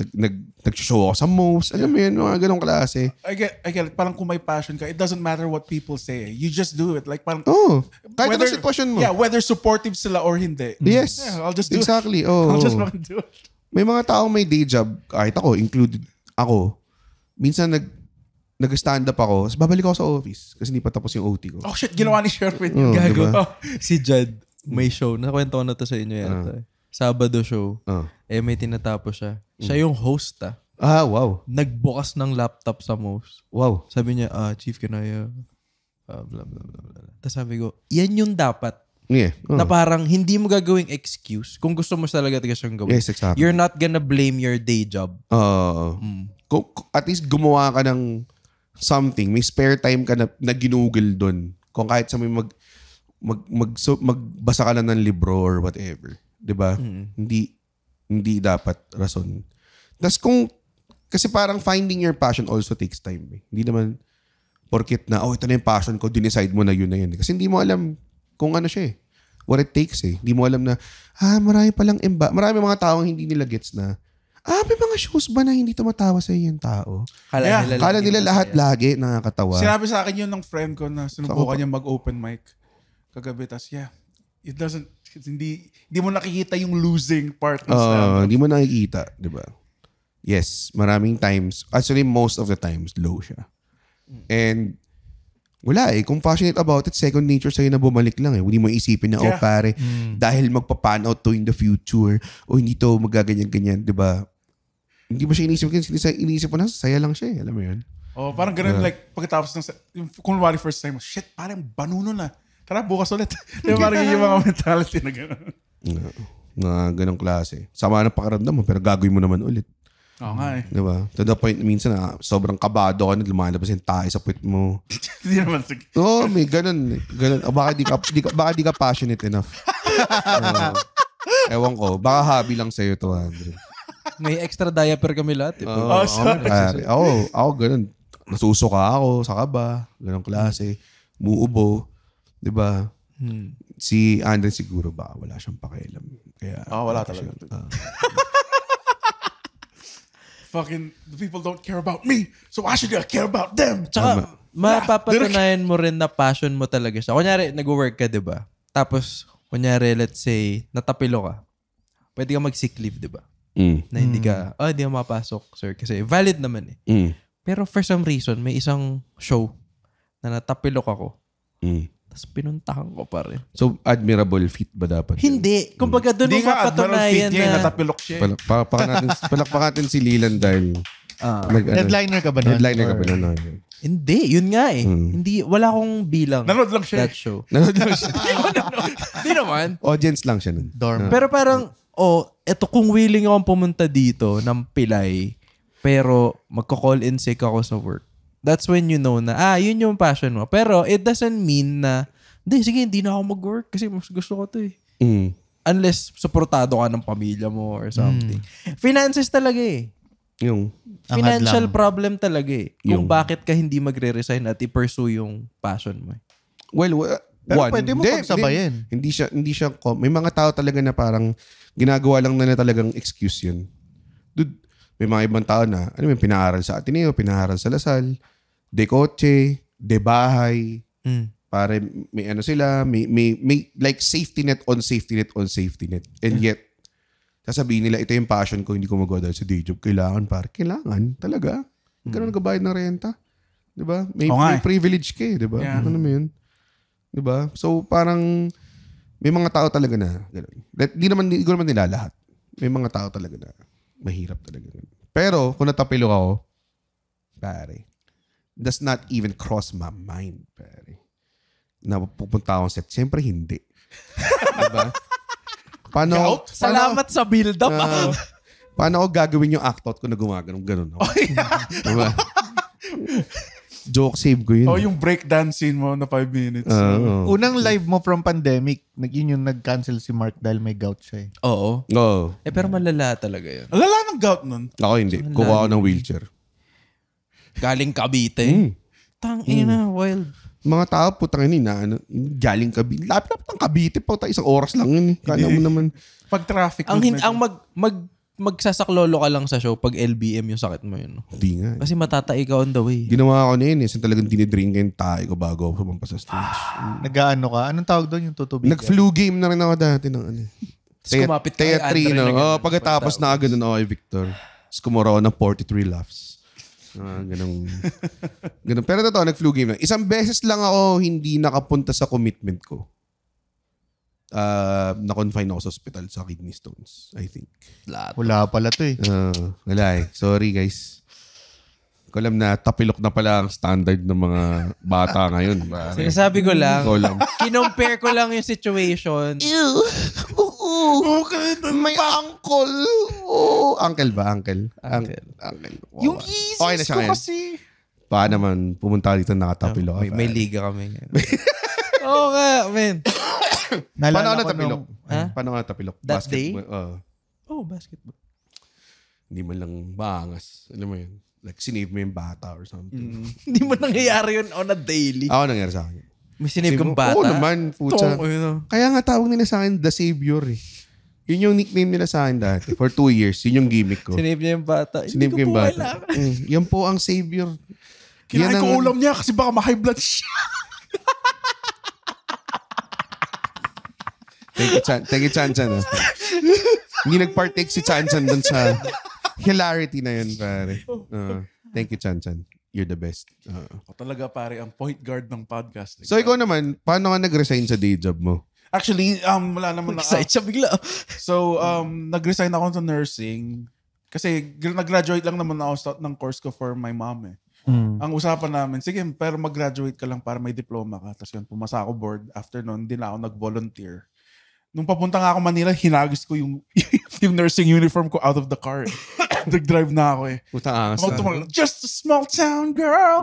Nag-show ako sa Moves. Alam mo yun, mga ganong klase. I get it. Parang kung may passion ka, it doesn't matter what people say. You just do it. Like parang... Oo. Kahit anong sitwasyon mo. Yeah, whether supportive sila or hindi. Yes. Yeah, I'll just do exactly. it. Oh. I'll just fucking do it. May mga taong may day job, kahit ako, included ako. Minsan nag-stand up ako, tapos babalik ako sa office kasi hindi pa tapos yung OT ko. Oh shit, ginawa ni Sherwin. Oh, Gago. diba? Si Judd, may show. Nakwento ko na to sa inyo yata. Sabado show. May tinatapos siya. Siya yung host Wow. Nagbukas ng laptop sa Moves. Wow. Sabi niya, Chief, can I... blah, blah, blah, blah. Tapos sabi ko, yan yung dapat. Yeah. Na parang hindi mo gagawing excuse kung gusto mo talaga siyang gawin. Yes, exactly. You're not gonna blame your day job. At least gumawa ka ng something. May spare time ka na ginugol doon. Kung kahit sa may magbasa ka lang ng libro or whatever. Diba? Hindi dapat rason. Tapos kasi parang finding your passion also takes time. Eh. Hindi naman porkit na, ito na yung passion ko, dinecide mo na yun na yun. Kasi hindi mo alam kung ano siya eh. What it takes eh. Hindi mo alam na, marami palang marami mga taong hindi nila gets na, may mga shows ba na hindi tumatawa sa yung tao? Kala nila lahat lagi nakakatawa. Sinabi sa akin yun ng friend ko na sinubukan niya mag-open mic kagabi. Tas it doesn't, hindi mo nakikita yung losing part ng stand-up. Hindi mo nakikita, di ba? Yes, maraming times, actually most of the times, low siya. And wala eh. Kung passionate about it, second nature sa'yo na bumalik lang eh. Hindi mo isipin na, pare, dahil magpa-pan out to in the future, hindi to magaganyan-ganyan, di ba? Hindi mo siya inisip. Inisip mo na, saya lang siya eh. Alam mo yun? Parang ganun, like, pagkatapos ng, kung wari first time, shit, parang banuno na. Tara, bukas ulit. Diba, parang yung mga mentality na gano'n. Ganong klase. Sama na pakiramdam mo, pero gagawin mo naman ulit. Oo nga eh. Diba? To the point, minsan sobrang kabado ka na, lumalabas yung tayo sa puwit mo. Hindi naman sige. May ganun. Baka di ka passionate enough. Ewan ko. Baka hobby lang sa'yo to, Andre. May extra diaper kami lahat. Ako ganun. Nasusuka ako sa kaba. Ganong klase. Muubo. Diba? Si Andre siguro ba wala siyang pakialam. Kaya Wala talaga. Fucking the people don't care about me, so I should care about them. Tsaka, mapapatunayan mo rin na passion mo talaga siya. Kunyari, nag-work ka, di ba? Tapos, kunyari, let's say, natapilo ka. Pwede ka mag-sick leave, di ba? Na hindi ka, hindi ka mapasok, sir. Kasi valid naman eh. Pero for some reason, may isang show na natapilok ako. Tapos pinuntahan ko pa rin. So, admirable feat ba dapat? Hindi. Kumbaga doon Hindi mo nga, Admiral mapatunayan Fit niya, na... natapilok siya. Palakpakan natin si Lilan dahil Headliner ka ba nun? headliner ka ba Or- nun? Hindi. Yun nga eh. Hindi. Wala akong bilang. Nanood lang siya. That show. Nanood lang siya. Hindi naman. Audience lang siya nun. Dorm. Pero parang, eto kung willing akong pumunta dito ng pilay, pero magko-call in sick ako sa work. That's when you know na, yun yung passion mo. Pero it doesn't mean na, hindi na ako mag-work kasi mas gusto ko to eh. Unless supportado ka ng pamilya mo or something. Finances talaga eh. Yung, Financial lang. problem talaga eh. Kung Yung- bakit ka hindi magre-resign at i-pursue yung passion mo eh. Pero pwede mo pagsabayin. Hindi siya, may mga tao talaga na parang ginagawa lang nila talagang excuse yun. Dude, may mga ibang tao na, pinaaral sa Ateneo, pinaaral sa Lasal, de kotse, de bahay, pare may sila, may like safety net on safety net on safety net. And yet, sasabihin nila, ito yung passion ko, hindi ko magawa dahil sa day job. Kailangan talaga. Ganun nagbabayad ng renta. Diba? May privilege ka eh, diba? Yeah. Ano mo yun? Diba? So, parang, may mga tao talaga na, ganun. Hindi ko naman nila lahat. May mga tao talaga na, mahirap talaga. Pero, kung natapilo ako, pare, does not even cross my mind, pare. Na pupunta akong set. Siyempre, hindi. Diba? Paano Salamat sa build-up. paano ako gagawin yung act out ko na gumagano'n ako? Diba? Joke save ko yun. Yung breakdance scene mo na 5 minutes. Unang live mo from pandemic, yun yung nag-cancel si Mark dahil may gout siya eh. Oo. Oo. Pero malala talaga yun. Alala ng gout nun. Ako hindi. Kuha ako ng wheelchair. Galing Cavite. Tangina, wild. Mga tao, putang ina, galing Cavite. Lapit-lapit ng Cavite pa. Isang oras lang yun. Kala mo naman. Pag traffic. Magsasaklolo ka lang sa show pag LBM yung sakit mo yun. Hindi nga. Kasi matatai ka on the way. Ginawa ko na yun. Kasi talagang dinidrink yung tayo ko bago ako sumampa sa stage. Nag-ano ka? Anong tawag doon yung tutubig? Nag-flu game na rin ako dati ng Tapos kumapit ka kay Andre na ganun. Pagkatapos na ganun ako kay Victor. Tapos kumura ako ng 43 laughs. Ganun. Pero totoo, nag-flu game na. Isang beses lang ako hindi nakapunta sa commitment ko. Na-confine ako sa hospital sa kidney stones, I think. Wala pala to eh. Wala eh. Sorry guys. Ko alam na tapilok na pala ang standard ng mga bata ngayon. Sinasabi ko lang, Ko lang. kinompare ko lang yung situation. May uncle. Uncle ba? Uncle. Yung Okay na Yeezys siya ko ngayon. kasi. Baka naman pumunta dito nakatapilok. May liga kami ngayon. Oo nga, man. Paano ka Naalala ko natapilok? Ha? Paano ka natapilok? That day? Basketball. Hindi man lang maangas. Alam mo yun? Like, sinave mo yung bata or something. Hindi mo nangyayari yun on a daily. Ako nangyari sa akin. May sinave kang bata? Oo naman, putya. Tong, Kaya nga tawag nila sa akin, The Savior eh. Yun yung nickname nila sa akin dati. For 2 years. Yun yung gimmick ko. Sinave niya yung bata. Sinave ko yung po bata. Yan po ang Savior. Kinain Yan ko ang- ulam niya kasi baka ma-high blood siya. Thank you, Chan Chan. Hindi nag-partake si Chan Chan dun sa hilarity na yun, pare. Thank you, Chan Chan. You're the best. Ako talaga pare, ang point guard ng podcast. So, ikaw naman, paano ka nag-resign sa day job mo? Actually, wala naman na. Excited siya bigla. So, nag-resign ako sa nursing. Kasi nag-graduate lang naman ako ng course ko for my mom eh. Ang usapan namin, sige, pero mag-graduate ka lang para may diploma ka. Tapos yun, pumasa ako board. After nun, hindi na ako nag-volunteer. Nung papunta nga ako Manila, hinagis ko yung nursing uniform ko out of the car. Nag-drive na ako eh. Putang angas na. Just a small town girl.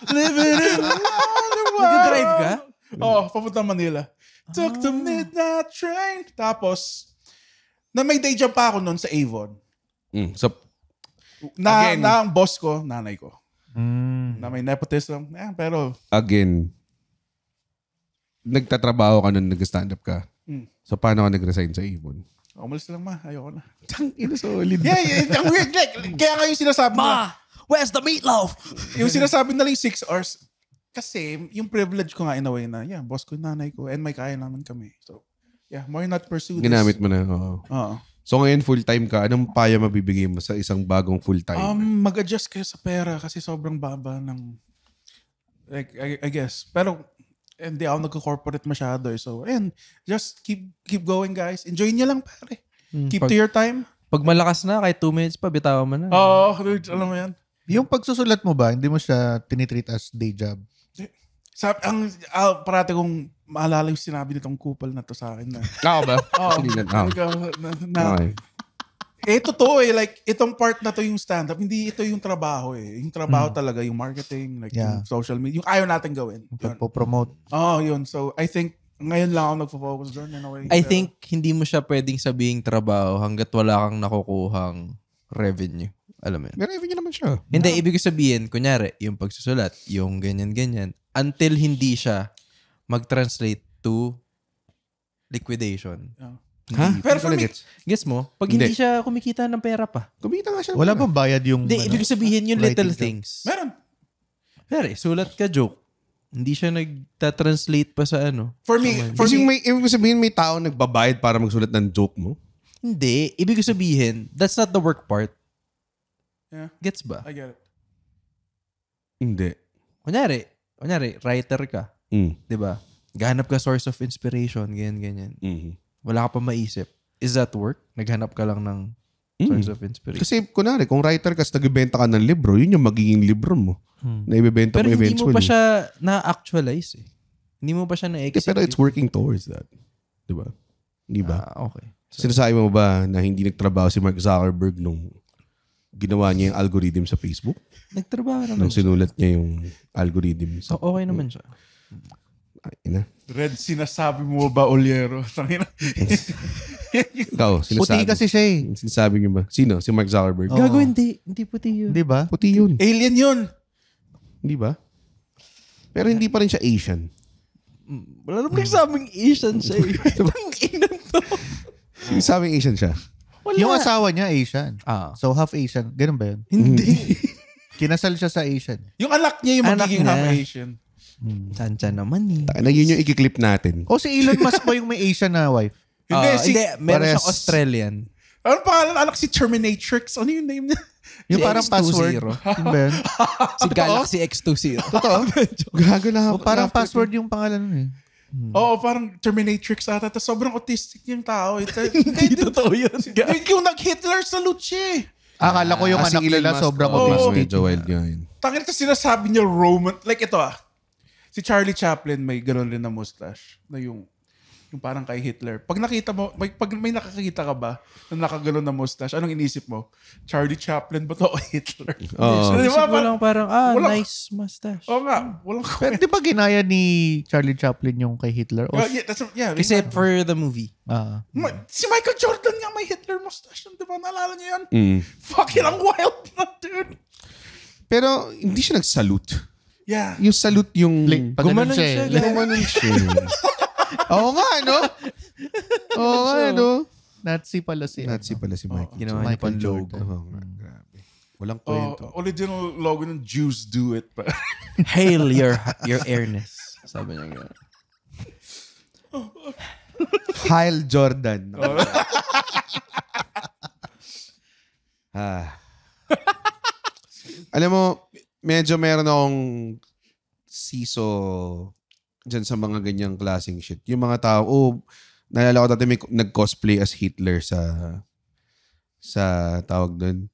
Living in a lonely world. Nag-drive ka? Oo, papunta Manila. Took the midnight train. Tapos, may day job pa ako noon sa Avon. So, Na Again. ang boss ko, nanay ko. Na may nepotism. Pero, again, nagtatrabaho ka nun, nag-stand-up ka. Mm. So, paano ka nag-resign sa Avon? Umalis lang ma. Ayoko na. Ina, solid. Yeah. Ang weird. Like, kaya nga yung sinasabi nila. Where's the meatloaf? Yung sinasabi nila yung 6 hours. Kasi yung privilege ko nga in a way na, boss ko yung nanay ko and may kaya naman kami. So, why not pursue this? Ginamit mo na. Oo. So, ngayon full-time ka. Anong paya mabibigay mo sa isang bagong full-time? Mag-adjust kayo sa pera kasi sobrang baba ng, like, I guess. Pero, hindi ako nagko-corporate masyado. So, just keep going, guys. Enjoy nyo lang, pare. Keep to your time. Pag malakas na, kahit 2 minutes pa, bitawan mo na. Dude, alam mo yan. Yung pagsusulat mo ba, hindi mo siya tinitreat as day job? Parati kong maalala yung sinabi nitong kupal na to sa akin na. Ako ba? Totoo like, itong part na to yung stand-up, hindi ito yung trabaho Yung trabaho talaga, yung marketing, like yung social media, yung ayaw natin gawin. Pagpo-promote. Yun. So, I think, ngayon lang ako nagpo-focus doon in a way. I think hindi mo siya pwedeng sabihing trabaho hanggat wala kang nakukuhang revenue. Alam mo yun? May revenue naman siya. Hindi, ibig ko sabihin, kunyari, yung pagsusulat, yung ganyan-ganyan, until hindi siya mag-translate to liquidation. Ha? Pero for me, Guess mo? Pag hindi siya kumikita ng pera pa. Kumita nga siya. Wala bang bayad yung... Hindi, ibig ko sabihin yung little writing job? things. meron. Pero sulat ka joke. Hindi siya nagta-translate pa sa ano. For me, Kasi ibig ko sabihin may tao nagbabayad para magsulat ng joke mo? Hindi. Ibig ko sabihin, that's not the work part. Yeah. Gets ba? I get it. Hindi. Kunyari, writer ka. Di ba? Gahanap ka source of inspiration, ganyan. Wala ka pa maisip. Is that work? Naghanap ka lang ng source of inspiration. Kasi kunwari, kung writer ka, nagbibenta ka ng libro, yun yung magiging libro mo. Na ibebenta Pero mo hindi eventually. mo pa siya na-actualize eh. Hindi mo pa siya na-execute. Pero it's working towards that. Diba? Di ba? Okay. Sinasabi mo ba na hindi nagtrabaho si Mark Zuckerberg nung ginawa niya yung algorithm sa Facebook? Nagtrabaho naman Nung sinulat niya yung algorithm sa... Okay naman siya. Ay, ina. Red, sinasabi mo ba, Oliero? Ikaw, sinasabi. Puti kasi siya eh. Sinasabi niyo ba? Sino? Si Mark Zuckerberg? Oo. Gago, hindi. Hindi puti yun. Di ba? Puti yun. Alien yun. Di ba? Pero hindi pa rin siya Asian. Wala naman nagsabing Asian siya eh. Ang inang to. Sinasabing Asian siya. Wala. Yung asawa niya Asian. Ah. So half Asian. Ganun ba yun? Hindi. Kinasal siya sa Asian. Yung anak niya yung Anak magiging niya. half Asian. Sancha naman eh. Na yun yung i-clip natin. O si Elon Musk ba yung may Asian na wife? Hindi, Meron Pares. siyang Australian. Ano pangalan ng anak si Terminatrix? Ano yung name niya? Yung Si parang X20. password. Yun ba yun? Si Galaxy X20. Totoo? Gago na. O parang password yung pangalan nun eh. Oo, parang Terminatrix ata. Tapos sobrang autistic yung tao. Hindi totoo yun. Yung nag-Hitler salute siya eh. Akala ko yung Si anak Elon nila Musk, sobrang oo, autistic. medyo wild yun. Tangin ito sinasabi niya Roman. Like ito si Charlie Chaplin may gano'n rin na mustache. Na yung parang kay Hitler. Pag nakita mo, pag may nakakita ka ba na nakagano'n na mustache, anong inisip mo? Charlie Chaplin ba to o Hitler? Oo. Di ba? Walang parang, Walang- nice mustache. Oo nga. Walang Pero di ba ginaya ni Charlie Chaplin yung kay Hitler? O, Kasi for the movie. Si Michael Jordan nga may Hitler mustache. Di ba? Naalala niyo yan? Fucking ang wild na, dude. Pero hindi siya nag-salute. Yeah. Yung salute yung... pag ganun Gumanon siya. siya, Gumanon siya. Oo nga, no? Oo nga, no? Nazi pala si Nazi pala si Michael. Ginawa niya pang logo. Oo nga, grabe. Walang kwento. Original logo ng Jews do it. Hail your airness. Sabi niya gano'n. Kyle Jordan. Alam mo, medyo meron akong siso dyan sa mga ganyang klaseng shit. Yung mga tao, nalala ko dati may nag-cosplay as Hitler sa tawag doon,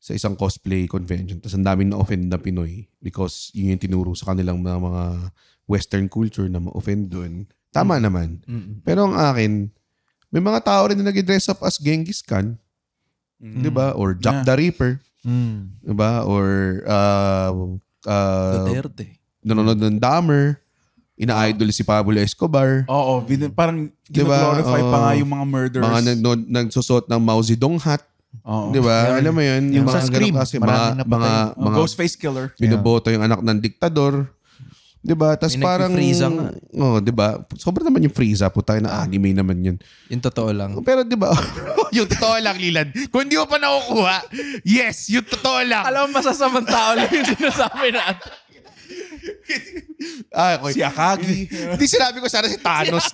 sa isang cosplay convention. Tapos ang daming na-offend na Pinoy because yun yung tinuro sa kanilang mga Western culture na ma-offend doon. Tama naman. Pero ang akin, may mga tao rin na nag-dress up as Genghis Khan. Diba? Or Jack the Ripper. Diba? Or Duterte. nanonood ng Dahmer. Ina-idol si Pablo Escobar. Oo. Parang Diba? gina-glorify pa nga yung mga murderers. Mga nagsusot ng Mao Zedong hat. Oo. Diba? Alam mo yun? Yung sa mga Scream, ganun kasi maraming napatay. mga Ghostface killer. binoboto yung anak ng diktador. Diba? Tapos May parang... nagpi-Frieza nga. Diba? Sobrang naman yung Frieza. Puta na anime naman yun. Yung totoo lang. Pero diba? Yung totoo lang, Lilan. Kung hindi mo pa nakukuha, yes, yung totoo lang. Alam mo, masasamang tao lang yung sinasabi natin. Okay. Si Akagi. Hindi sinabi ko sana si Thanos.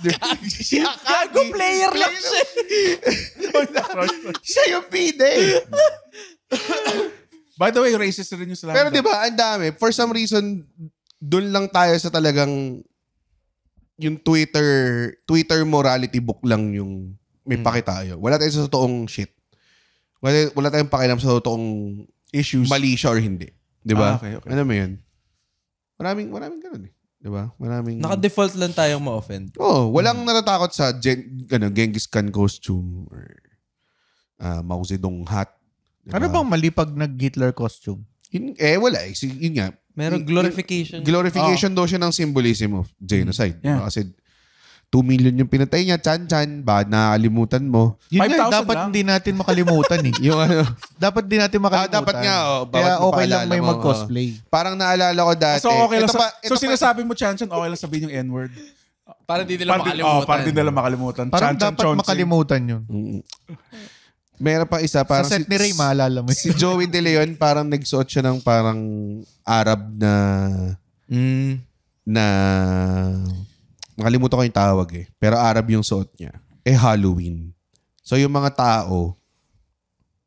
Si Gago player lang siya. Siya yung bida eh. By the way, racist rin yung slam. Pero di ba, ang dami. For some reason, doon lang tayo sa talagang yung Twitter morality book lang yung may pakitayo. Wala tayo sa totoong shit. Wala tayong pakialam sa totoong issues. Mali siya or hindi. Di ba? Okay. Ano mo yun? Maraming ganun eh. Di ba? Maraming... Naka-default lang tayong ma-offend. Walang natatakot sa Genghis Khan costume or Mao Zedong hat. Diba? Ano bang mali pag nag-Hitler costume? Wala eh. Yun nga. Meron glorification. Glorification daw siya ng symbolism of genocide. Yeah. Kasi 2 million yung pinatay niya, chan-chan, ba nakalimutan mo. Yun nga, 5,000 dapat lang. hindi natin makalimutan eh. Yung ano, Dapat din natin makalimutan. dapat nga, Kaya okay lang mapaalala may mo, mag-cosplay. parang naalala ko dati. So okay lang. Ito pa- So sinasabi mo, Chan-Chan, okay lang sabihin yung N-word. Para di nila makalimutan. Para di nila makalimutan. Parang Chan-Chan, dapat Chonsi. makalimutan yun. Meron pa isa, parang Sa set ni Ray, maalala mo. si Joey De Leon, parang nagsuot siya ng parang Arab na nakalimutan ko yung tawag eh. Pero Arab yung suot niya. Halloween. So yung mga tao,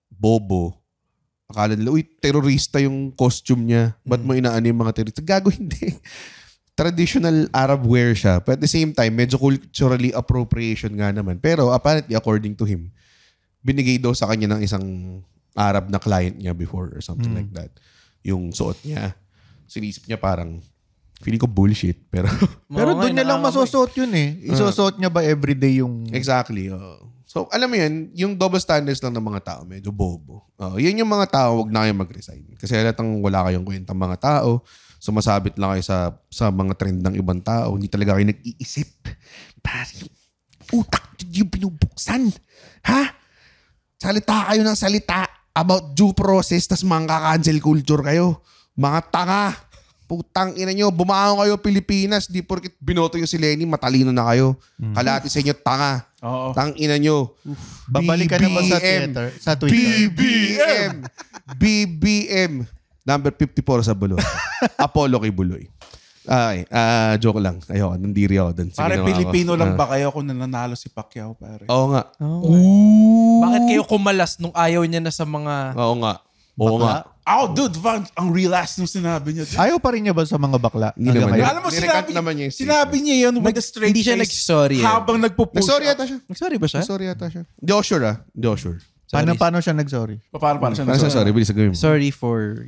bobo, akala nila, terorista yung costume niya. Ba't mo inaano yung mga terorista? Gago, hindi. Traditional Arab wear siya. But at the same time, medyo culturally appropriation nga naman. Pero apparently, according to him, binigay daw sa kanya ng isang Arab na client niya before or something like that. Yung suot niya. Sinisip niya parang, feeling ko bullshit. Pero Doon niya lang masusuot yun eh. Isusuot niya ba everyday yung... exactly. So, alam mo yun, yung double standards lang ng mga tao, medyo bobo. Yun yung mga tao, wag na kayong mag-resign. Kasi halatang wala kayong kwentang mga tao, sumasabit lang kayo sa mga trend ng ibang tao, hindi talaga kayo nag-iisip. Parang utak yung binubuksan. Ha? Salita kayo ng salita about due process, tas mga cancel culture kayo. Mga tanga. Putang ina nyo, bumaon kayo Pilipinas, di porkit binoto yung si Lenny, matalino na kayo. Kalati sa inyo, tanga. Oo. Tang ina nyo. Babalik ka na ba sa theater? Sa Twitter? BBM. Number 54 sa Buloy. Apollo kay Buloy. Ay, joke lang. Ayoko, nandiri ako dun. Sige Pare, na, Pilipino ako. lang ba kayo kung nananalo si Pacquiao, pare? Oo nga. Bakit kayo kumalas nung ayaw niya na sa mga... Oo nga. Oo nga. Oh, dude, ang real ass nung sinabi niya. Ayaw pa rin niya ba sa mga bakla? Hindi naman. Hanggang Alam mo, Nirecant naman niya yung sinabi niya yun with a straight Hindi siya face nag-sorry. habang nagpo-push Nag-sorry up. yata siya. Sorry ba siya? Nag-sorry yata siya. Hindi ako sure Hindi ako sure. Paano siya nag-sorry? Paano siya Paano siya sorry? Bilis gawin mo. Sorry for,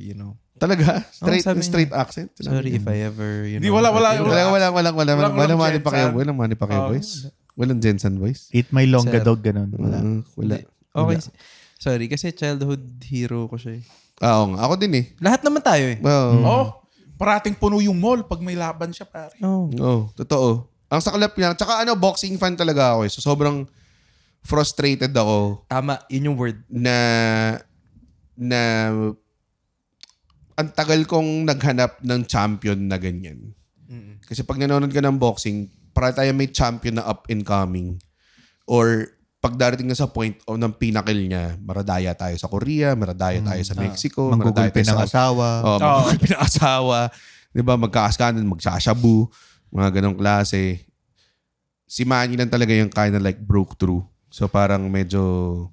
Talaga? sabi niya. Straight accent? Sorry if I ever, Hindi, wala. Walang Manny Pacquiao. Jensen. Walang Manny Pacquiao voice. Walang Jensen voice. Eat my longa Sir. dog, ganun. Wala. Wala. Okay. Sorry, kasi childhood hero ko siya eh. Oo nga. Ako din eh. Lahat naman tayo eh. Oh, parating puno yung mall pag may laban siya, pare. Oo. Totoo. Ang saklap niya. Tsaka boxing fan talaga ako eh. So sobrang frustrated ako Tama, yun yung word. na ang tagal kong naghanap ng champion na ganyan. Kasi pag nanonood ka ng boxing, para tayo may champion na up and coming. Or pag darating na sa point ng pinakil niya, maradaya tayo sa Korea, maradaya tayo sa Mexico, maradaya Manggugulpe tayo ng sa asawa. manggugulpe ng asawa. Diba? Magkakaskanan, magsashabu, mga ganong klase. Si Manny lang talaga yung kind of like broke through. So parang medyo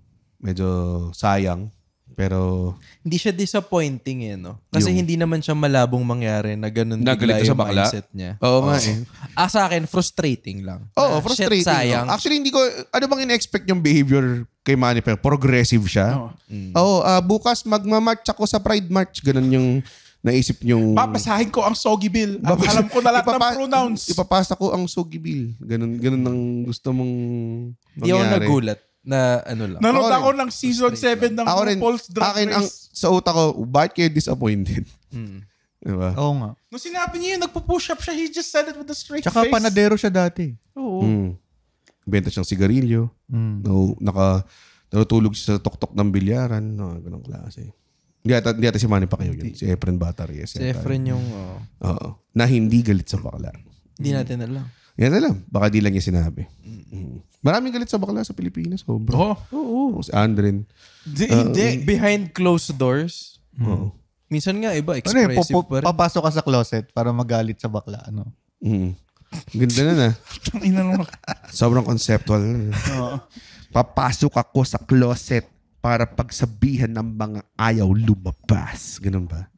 sayang. Pero Hindi siya disappointing eh, no? Kasi Yung- hindi naman siya malabong mangyari na ganun Na bigla galit ka sa yung bakla? mindset niya. oo nga eh. Sa akin, frustrating lang. Oo, Na, frustrating. Shit, sayang. Actually, hindi ko, ano bang in-expect yung behavior kay Manny Pacquiao? Progressive siya. Oo, bukas magmamarch ako sa Pride March. Ganun yung naisip yung... Papasahin ko ang Soggy Bill. Alam ko na lahat ng pronouns. Ipapasa ko ang Soggy Bill. Ganun ang gusto mong Hindi ako mangyari. nagulat na ano lang. Nanood Ako ako ng season 7 ng Ako rin, RuPaul's Drag akin ang Race. sa utak ko, bakit kayo disappointed? Diba? Oo nga. Nung sinabi niya yun, nagpo-push up siya, he just said it with a straight Tsaka face. panadero siya dati. Benta siyang sigarilyo. Mm. Natutulog siya sa tuktok ng bilyaran. No, ganong klase. Hindi ata si Manny Pacquiao yun. Si Efren Bata Reyes. Si Efren yung... Oo. Na hindi galit sa bakla. Hindi natin alam. Yan na lang. Baka di lang niya sinabi. Maraming galit sa bakla sa Pilipinas. Sobra. Oo. Si Andren. Hindi. Behind closed doors, Oo. minsan nga iba, Ano yun, expressive pa rin. papasok ka sa closet para magalit sa bakla. Ano? Ganda na na. Ina naman. Sobrang conceptual na. Oo. Papasok ako sa closet para pagsabihan ng mga ayaw lumabas. Ganun ba?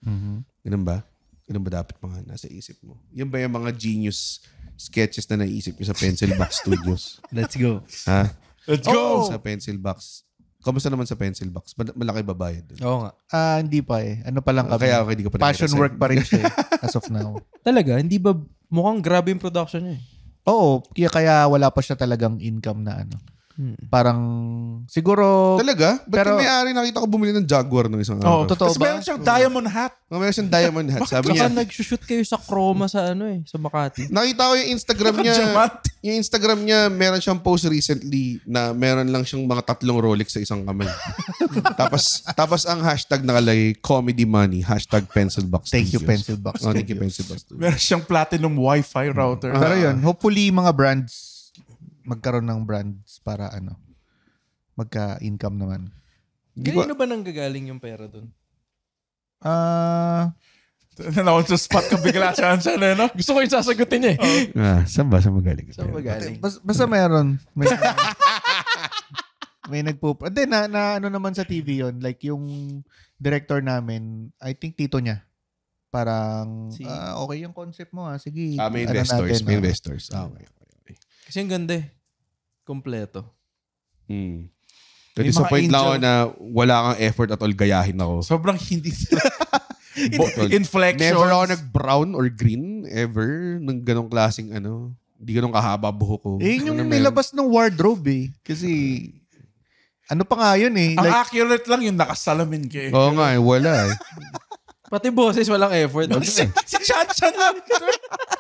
Ganun ba? Ganun ba dapat mga nasa isip mo? Yan ba yung mga genius sketches na naisip nyo sa Pencil Box Studios? Let's go. Ha? Let's go. Sa Pencil Box. Kamusta naman sa Pencil Box? Malaki ba bayad dun? Oo nga. Hindi pa eh. Ano pa lang kami. Kaya okay, di ka pa Passion nag-resign. work pa rin siya as of now. Talaga, hindi ba mukhang grabe yung production niya eh. Oo, kaya wala pa siya talagang income na ano. Parang siguro Talaga? Ba't Pero- yung may-ari nakita ko bumili ng Jaguar ng isang Oo, araw? totoo Tapos ba? meron siyang diamond hat. Meron siyang diamond hat. Sabi niya, Saka nag-shoot kayo sa Chroma sa sa Makati. nakita ko yung Instagram niya. Diamante. Yung Instagram niya, meron siyang post recently na meron lang siyang mga 3 Rolex sa isang kamay. tapos ang hashtag nakalagay, comedy money, hashtag pencil box. Thank you, Studios. Pencil Box Oh, thank you, Studios. pencil box. Studios. Meron siyang platinum Wi-Fi router. Pero yun, hopefully mga brands magkaroon ng brands para magka-income naman. Kanino ba nanggagaling yung pera doon? Nanawon sa spot ka bigla siya no? Gusto ko yung sasagutin niya eh. Saan ba? Saan magaling? Saan ba galing? Basta meron. May Hindi, na ano naman sa TV yon, like yung director namin, I think tito niya. Parang, okay yung concept mo sige. May ano investors. natin, May investors. Okay. Kasi ang ganda eh. Kompleto. Kasi sa mga point na ako angel. na wala kang effort at all, gayahin ako. Sobrang hindi. Tol, Inflections. Never ako nag-brown or green ever ng ganong klaseng Hindi ganong kahaba buhok ko. yung Ano meron? nilabas ng wardrobe Kasi, ano pa nga yun Ang accurate lang yung nakasalamin ka eh. Oo nga wala Pati boses walang effort. Si Chan lang.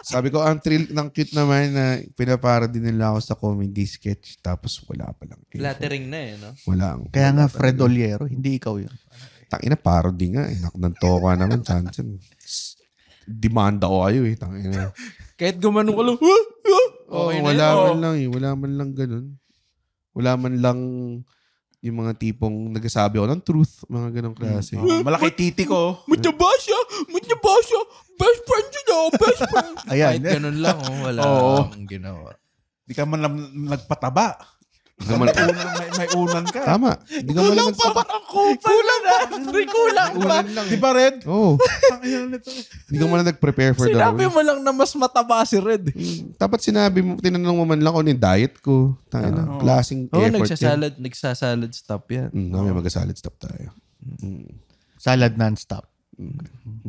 Sabi ko, ang thrill ng cute naman na pinapara din nila ako sa comedy sketch tapos wala pa lang. Flattering na eh, no? Wala. Kaya nga Fred Oliero, hindi ikaw yun. Tangina, parody nga. Naknanto ka naman, Chanson. Demanda ko kayo Tangina. Kahit gumanong ka lang, okay na wala yun. man lang Wala man lang ganun. Wala man lang yung mga tipong nagsasabi ako ng truth. Mga ganong klase. Malaki titi ko. Mataba siya! Best friend siya! Best friend! Ayan. Kahit ganun lang, wala Oo. akong ginawa. Di ka man lang nagpataba. Hindi ka man, May unan ka. tama. Hindi ka man lang Kulang pa! ulan lang. Di ba, Red? Oo. Ang ina nito. Hindi ka man lang nag-prepare for the Sinabi role. mo lang na mas mataba si Red. Dapat sinabi mo, tinanong mo man lang kung ano yung diet ko. Tangina, klaseng Oo, effort yan. nagsasalad stop yan. May mag-salad stop tayo. Salad non-stop.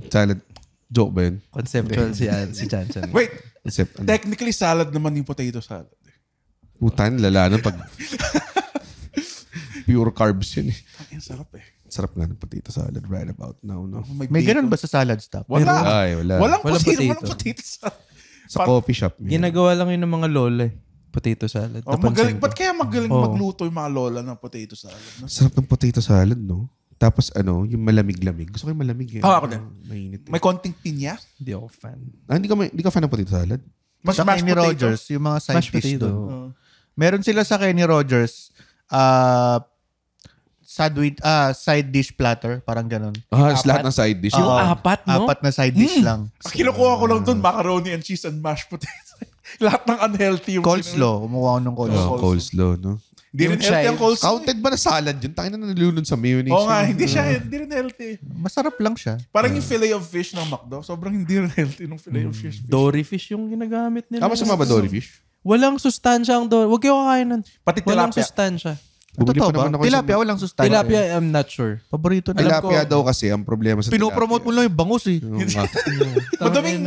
Salad. Joke ba yun? Conceptual si Chanchan. Wait, Except, technically salad naman yung potato salad. putan, lala na pag pure carbs yun Ang sarap eh. Sarap nga ng potato salad right about now, no? May ganun ba sa salad stop? Wala. Ay, wala. Walang Walang potato. potato. Walang potato salad. Sa coffee shop. Ginagawa lang yun ng mga lola eh. Potato salad. Oh, Napansin magaling. ko. Ba't kaya magaling Oo. magluto yung mga lola ng potato salad? No? Sarap ng potato salad, no? Tapos yung malamig-lamig. Gusto ko yung malamig eh. Ako din. Mainit. May konting pinya. Hindi ako fan. Hindi ka fan ng potato salad? Mas Sa mashed Kenny potato. Rogers, yung mga side Mashed dish potato. doon. Oo. Meron sila sa Kenny Rogers, side dish platter, parang ganun. Lahat ng side dish. Yung Oo. apat, no? 4 na side dish lang. Ang kinukuha ko lang doon, macaroni and cheese and mashed potato. Lahat ng unhealthy yung Coleslaw. Umuha ko ng coleslaw. Coleslaw, no? Hindi rin Yung healthy ang chives. coleslaw. Counted ba na salad yun? Tangin na nalulunod sa mayonnaise. Oo nga, yun. hindi rin healthy. Masarap lang siya. Parang yung fillet of fish ng McDo, sobrang hindi rin healthy ng fillet of fish. Dory fish yung ginagamit nila. Tama sa mga Dory fish? Walang sustansya ang dory. Huwag kayo kakain nun. Pati Walang tilapia. sustansya. Bumili Totoo pa ba? naman ako Tilapia, walang sustansya. Tilapia, I'm not sure. Paborito na. Tilapia daw kasi ang problema sa Pinopromote mo lang yung bangus eh. Madaming.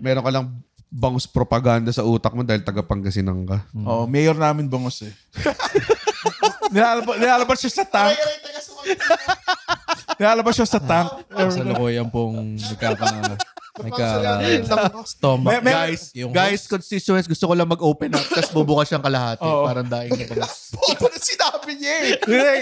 Meron ka lang bangus propaganda sa utak mo dahil taga Pangasinan ka. Oh, mayor namin bangos eh. Nilalabas siya sa tank. Nilalabas siya sa tank. Sa lokoyan pong Stomach. Guys, constituents, gusto ko lang mag-open up tapos bubukas siyang kalahati. Parang daing na bangus. Bobo na sinabi niya eh.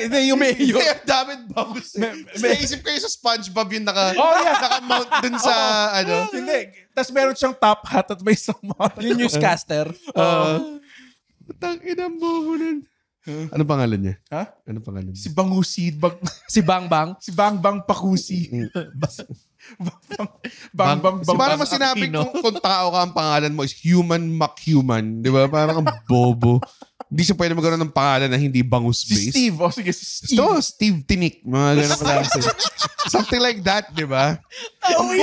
Hindi, yung mayo. Kaya daming bangus. Naisip kayo sa SpongeBob yung naka-mount dun sa ano. Hindi. Tapos meron siyang top hat at may isang mouth. Yung newscaster. Tangin ang bobo nun. Ano pangalan niya? Ha? Ano pangalan niya? Si Bangusi. Si Bang Bang. Si Bang Bang Pakusi. Bang Bang Bang. Para mas sinabi kung tao ka ang pangalan mo is Human McHuman. Di ba? Parang kang bobo. Hindi siya pwede magkaroon ng pangalan na hindi bangus-based. Si Steve. O sige, si Steve. Ito, Steve Tinik. Mga ganun klase. Something like that, di ba? Ang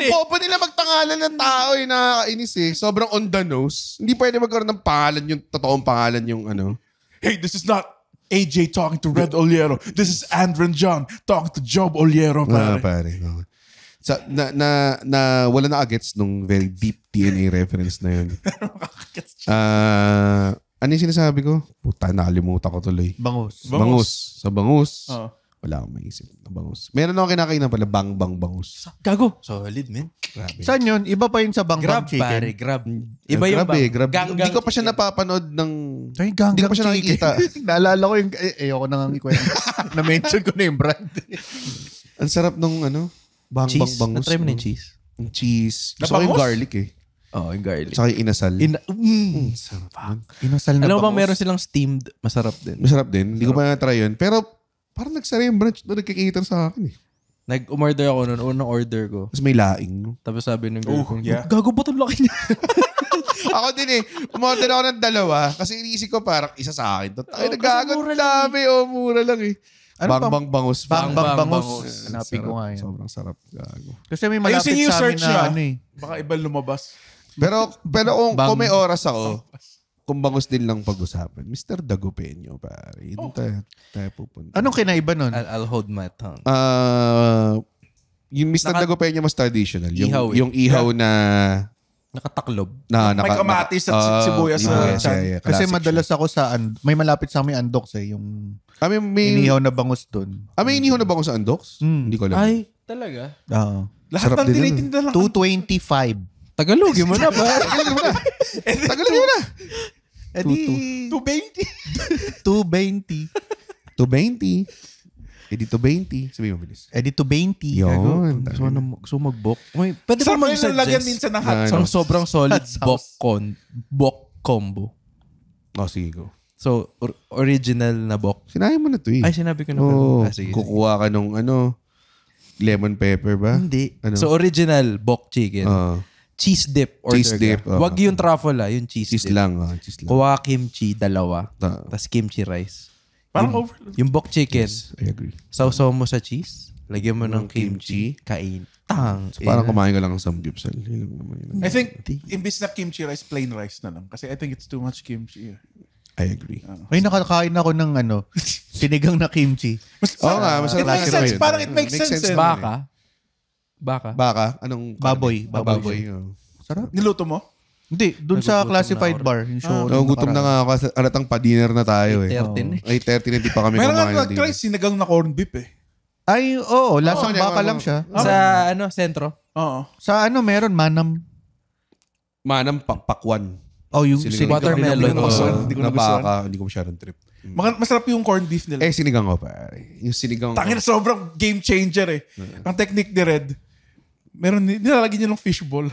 bobo nila magtangalan ng tao eh, nakakainis eh. Sobrang on the nose. Hindi pwede magkaroon ng pangalan yung totoong pangalan yung ano. Hey, this is not AJ talking to Red Oliero. This is Andren John talking to Job Oliero. Pare. No. Wala na agets nung very deep DNA reference na yun. Ano yung sinasabi ko? Puta, nakalimutan ko tuloy. Bangus. Sa bangus. Oh. Wala akong maisip na bangus. Meron akong kinakain na pala bang bangus. Gago. Solid, man. Grabe. Saan yun? Iba pa yun sa Bang Bang Grab, Chicken. pare. Grab. Iba yung Grabe. Gang, Hindi ko pa siya napapanood ng... Ay, Gang Hindi ko pa siya Chicken. nakikita. Naalala ko yung... ayoko na nga ikwento. Na-mention ko na yung brand. Ang sarap nung ano? Bang cheese. bangus. Na-try mo na yung cheese? Yung cheese. Na Gusto ko yung bangus? garlic eh. Oo, yung garlic. Tsaka yung inasal. Sarap. Inasal na Alam mo bangus. bang meron silang steamed? Masarap din. Masarap din. Hindi ko pa na-try yun. Pero parang nagsara yung branch doon nagkikater sa akin eh. Nag-umorder ako noon. Unang order ko. Tapos may laing. No? Tapos sabi ng girl ko, yeah. gago ba itong laki niya? Ako din eh. Umorder ako ng dalawa kasi iniisip ko parang isa sa akin. Ay, nagagot mura dami. Mura lang eh. Ano Bang bangus. Bang Bang bangus. Hanapin ko nga yan. Sobrang sarap. Gago. Kasi may malapit Ayusin yung sa amin search na niya. ano eh. Baka iba lumabas. Pero kung may oras ako, kung bangus din lang pag-usapan, Mr. Dagopeño, pare. Doon tayo pupunta. Anong kinaiba nun? I'll hold my tongue. Yung Mr. Dagopeño mas traditional. Ihaw eh. Yung ihaw na... Nakataklob. May kamatis at sibuyas sa chan. Kasi Classic madalas ako sa... may malapit sa amin Andox eh. Yung siya. May inihaw na bangus dun. may inihaw na bangus sa Andox? Hindi ko alam. Ay, talaga? Oo. Lahat Sarap ng din tinitinda lang. 225. Tagalogin mo na ba? Tagalog mo na. Eh di... 220. 220. 220. Eh di 220. Sabi mo, bilis. Eh di 220. Yun. Gusto mag-bok. Pwede ba Sarap yung lagyan mag-suggest? minsan ng hot Yan. sauce. Sobrang solid Hot sauce. bok combo. Sige, go. So, original na bok. Sinabi mo na to eh. Ay, sinabi ko na. Sige. Kukuha ka nung lemon pepper ba? Hindi. Ano? So, original bok chicken. Cheese dip. Order Cheese dip, ka. Wag yung truffle yung cheese Cheese dip. lang. Cheese lang. Kuha kimchi, 2. Ta- Tapos kimchi rice. Parang overload. Yung bok chicken, Yes, I agree. sausaw mo sa cheese, lagyan mo ng kimchi, kain. Tang. So, parang kumain ka lang ng samgyupsal. Yun lang naman yun. I think, imbis na kimchi rice, plain rice na lang. Kasi I think it's too much kimchi. I agree. Ay, nakakain ako ng sinigang na kimchi. Oo nga, masarap. It makes Classic sense. yun. Parang it makes sense eh. Baka. Baka? Anong? Baboy. Baboy. Sarap. Niluto mo? Hindi, dun sa Nagugutom classified na ako. bar. Yung show. Gutom na nga ako. Alatang pa-dinner na tayo eh. 13 Ay, 30 na di pa kami Meron kumain nga ng nag-try dinner. sinigang na corned beef eh. Ay, oo. Lasang Oo, baka ano, lang siya. Sa sentro. Oo. Sa meron, manam. Manang pakwan. Oh, yung Sinigang. Watermelon. Hindi ko nagustuhan. Hindi ko Na nagustuhan. baka, hindi ko masyadong trip. Masarap yung corned beef nila. Sinigang ko pare. Yung sinigang ko. Tangin sobrang game changer eh. Ang technique ni Red, meron nilalagay niya ng fishball.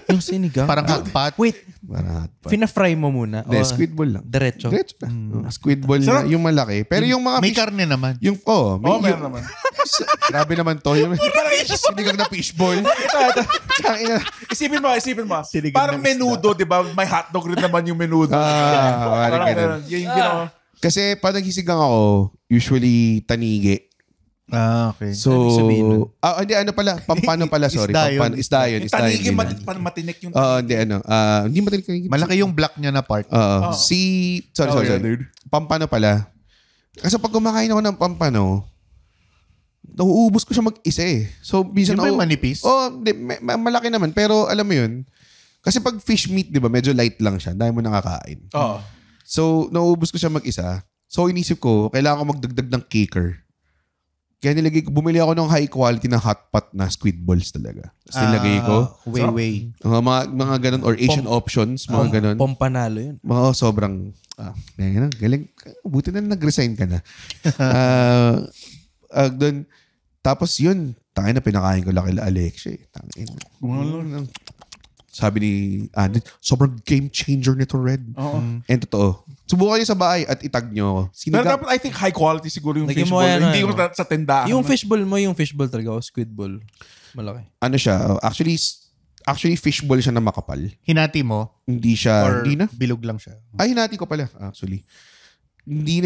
Yung sinigang. parang hot pot. Wait, Parang hot pot. fina-fry mo muna. Hindi, squid ball lang. Diretso. Diretso na. Squid ball na, Sarap. yung malaki. Pero yung mga May fish, karne naman. yung, Meron naman. grabe naman to. Yung sinigang na fishball. Tangina. Isipin mo. Sinigang Parang ng isda. menudo, di ba? May hotdog rin naman yung menudo. Parang Parang ganun. ganun. Yung ginawa. Kasi pag naghisigang ako, usually tanigi. Ah, okay. So, Ibig sabihin nun? hindi, ano pala, pampano pala, sorry. Isda yun. Isda yun. Yung Isda tanigi, yun. matinik yung Hindi, hindi matinik. Malaki yung black niya na part. Sorry. yeah, dude. Pampano pala. Kasi pag kumakain ako ng pampano, nauubos ko siya mag-isa eh. So, minsan Yung may manipis? Hindi, malaki naman. Pero alam mo yun, kasi pag fish meat, di ba, medyo light lang siya. Dahil mo nakakain. Oo. So, nauubos ko siya mag-isa. So, inisip ko, kailangan ko magdagdag ng kicker. Kaya bumili ako ng high quality na hot pot na squid balls talaga. Tapos nilagay ko. Way. Mga ganun or Asian options, mga ganun. Pompanalo yun. Sobrang, galing. Buti na nag-resign ka na. Doon, tapos yun, tangin na pinakain ko lang kila Alexia. Tangin. Sabi ni Andy, sobrang game changer nito, Red. And totoo. Subukan niyo sa bahay at itag niyo. Pero dapat, I think, high quality siguro yung Lagyan fishball. mo yan, Hindi yung sa tindahan. Yung fishball mo, yung fishball talaga, o squid ball. Malaki. Ano siya? Actually, fishball siya na makapal. Hinati mo? Hindi siya, Or hindi na. bilog lang siya? Ay, hinati ko pala, actually. Hindi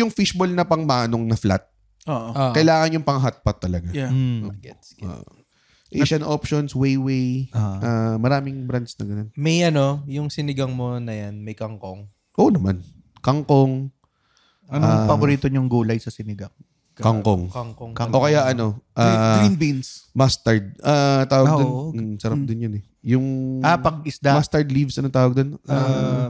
yung fishball na pang manong na flat. Kailangan yung pang hotpot talaga. Yeah. Gets. Asian options, way. Maraming brands na ganun. May yung sinigang mo na yan, may kangkong. Oo naman. Kangkong. Anong paborito niyong gulay sa sinigang? Kangkong. Kangkong. O kaya Green beans. Mustard. Tawag dun. Sarap din yun eh. Yung pag isda. mustard leaves, ano tawag dun?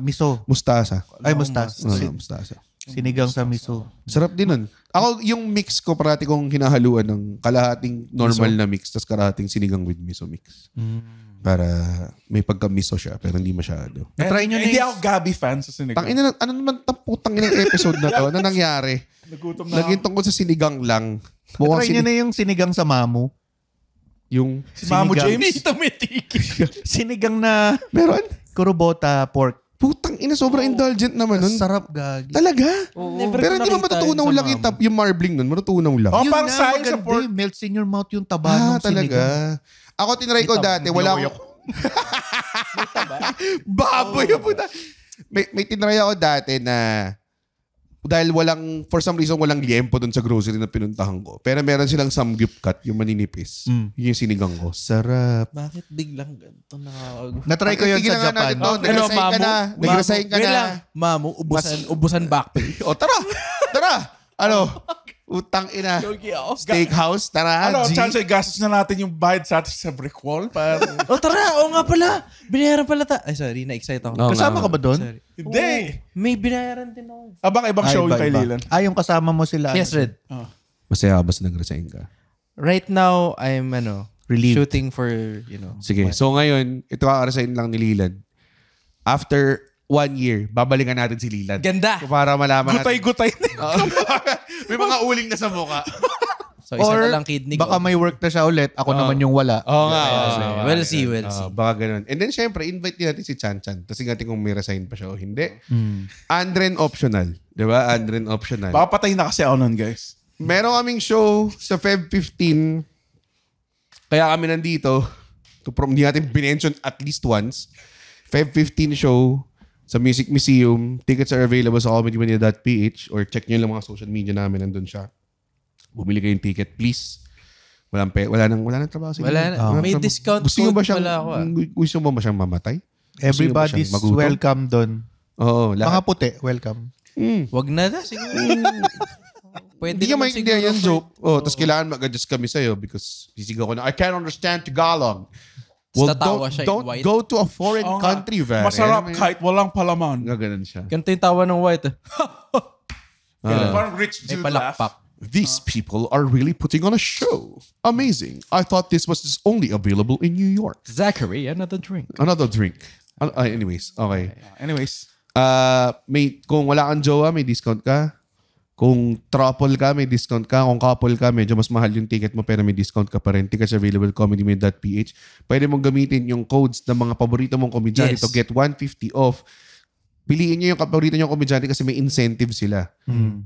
Miso. Mustasa. Ay, mustasa. Mustasa. Sinigang sa miso. Sarap din nun. Ako, yung mix ko, parati kong hinahaluan ng kalahating normal na mix, tas kalahating sinigang with miso mix. Para may pagka-miso siya, pero hindi masyado. Na-try nyo na Hindi ako Gabi fan sa sinigang. Ano naman putang inang episode na to? Ano nangyari? Nagutom na Naging tungkol sa sinigang lang. Na-try nyo na yung sinigang sa mamu. Yung Si Mamu Sinigang. James. Sinigang na meron? kurubota pork. Putang ina, sobrang indulgent naman nun. Sarap gagi. Talaga? Never Pero ko hindi mo nakita matutunaw yun sa lang yung, mama. yung marbling nun. Matutunaw lang. Oh, Yun parang na, sayang sa maganda pork. eh. Melts in your mouth yung taba ng Talaga. sinigang. Ako tinry ko dati. Wala akong... Baboy yung puta. May tinry ako dati na dahil for some reason walang liempo dun sa grocery na pinuntahan ko. Pero meron silang samgyup cut, yung maninipis. Yun yung sinigang ko. Sarap. Bakit biglang ganito Na-try ko yun sa Tigilan nga Japan. natin to. Nag-resign ka na. Nag-resign ka na. Mamu, ubusan backpay. O tara. Tara. Ano? Utang ina. Steakhouse. Tara. Ano, G. chance gastos na natin yung bayad sa atin sa brick wall. Para... Tara, nga pala. Binayaran pala Ay, sorry, na-excite ako. Kasama ka ba doon? Sorry. Hindi. May binayaran din ako. Baka ibang show yung kay Leland. Yung kasama mo sila. Yes, Red. Masaya ka ba sa nag-resign ka? Right now, I'm Relieved. shooting for, Sige. So ngayon, ito kaka-resign lang ni Leland. After 1 year, babalikan natin si Leland. Ganda. Para malaman natin. Gutay-gutay na yun. May mga uling na sa mukha. So, isa Or na lang kidney baka ko. may work na siya ulit. Ako naman yung wala. Oo nga. We'll see. Baka ganun. And then syempre, invite din natin si Chan Chan. Tapos natin kung may resign pa siya o hindi. Andren optional. Di ba? Andren optional. Baka patay na kasi ako nun, guys. Meron kaming show sa Feb 15. Kaya kami nandito. Hindi natin binention at least once. Feb 15 show sa Music Museum. Tickets are available sa comedymania.ph or check nyo lang mga social media namin. Nandun siya. Bumili kayong ticket, please. Wala nang trabaho sila. Wala na. May discount Gusto nyo ba code siyang, pala ako. gusto mo ba siyang mamatay? Everybody's Gusto nyo ba siyang magutom? welcome doon. Oo. Mga puti, welcome. Wag na siguro. Pwede Hindi ka naman maintindihan siguro yung joke. Tapos kailangan mag-adjust kami sa'yo because sisigaw ko na, I can't understand Tagalog. Well, tatawa siya in don't white. go to a foreign Oo nga. country, Vare. Masarap kahit walang palaman. Nga ganun siya. Ganito yung tawa ng white. Parang rich May dude laugh. palakpak. These people are really putting on a show. Amazing. I thought this was just only available in New York. Zachary, another drink. Another drink. Anyways, okay. Anyways. Kung wala kang jowa, may discount ka. Kung trouble ka, may discount ka. Kung couple ka, medyo mas mahal yung ticket mo pero may discount ka pa rin. Tickets available comedymania.ph. Pwede mong gamitin yung codes ng mga paborito mong komedyante to get 150 off. Piliin nyo yung paborito nyo komedyante kasi may incentive sila.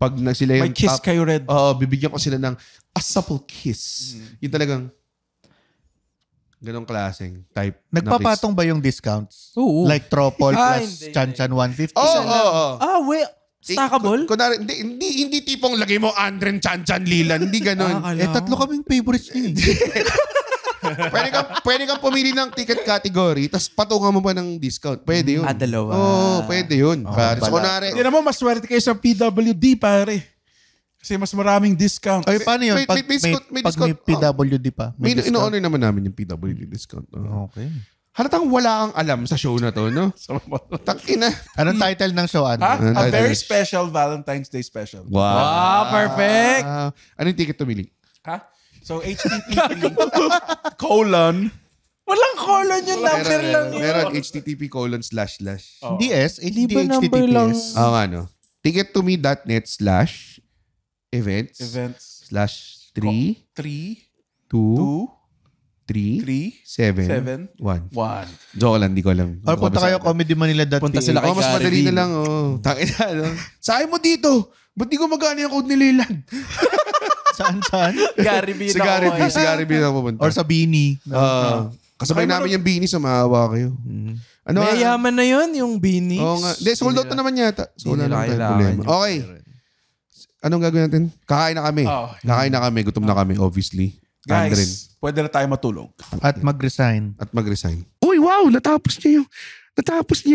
Pag sila yung May kiss kayo, Red. bibigyan ko sila ng a supple kiss. Yung talagang ganong klaseng type. na Nagpapatong ba yung discounts? Oo. Like Tropol Ah, plus hindi. Chan-Chan 150? kiss. Oo. Wait. Stackable? Kunwari, hindi tipong lagay mo Andren Chan-Chan Lilan. Hindi ganon. Tatlo kaming favorites niya. Pwede kang pumili ng ticket category tapos patungan mo pa ng discount. Pwede yun. Dalawa. Oo, pwede yun. Pare. So, kunwari, Hindi naman, mas swerte kayo sa PWD, pare. Kasi mas maraming discount. Ay, paano yun? May Pag discount, may pag may discount. PWD pa. may discount? ino-honor naman namin yung PWD discount. Okay. Halatang wala kang alam sa show na to, no? Tangina. Anong title ng show, Andrew? Ha? A very special Valentine's Day special. Wow, perfect. Anong ticket to Mili? Ha? So, HTTP colon. Walang colon yung number lang yun. Meron HTTP:// Hindi S, Di ba number lang? HTTPS. Oo nga, no? Tickettome.net/events Events. /3 3, 2 3 7 7, 1. 1. Joke lang, di ko alam. Or punta kayo comedymanila.ph. Punta sila kay Mas madali na lang, Tangina, no? Sabi mo dito, ba't di ko magana yung code ni Leland? Saan? Gary B. Si Gary B na pupunta. Or sa Bini. Kasabay namin yung Bini sa maawa kayo. Ano May yaman na yun, yung beanies. Oo nga. Hindi, sold out na naman yata. So, wala Hindi na nila tayong problema. kailangan Okay. Anong gagawin natin? Kakain na kami. Kakain na kami. Gutom na kami, obviously. Andren. Guys, pwede na tayo matulog. At mag-resign. Uy, wow! Natapos niya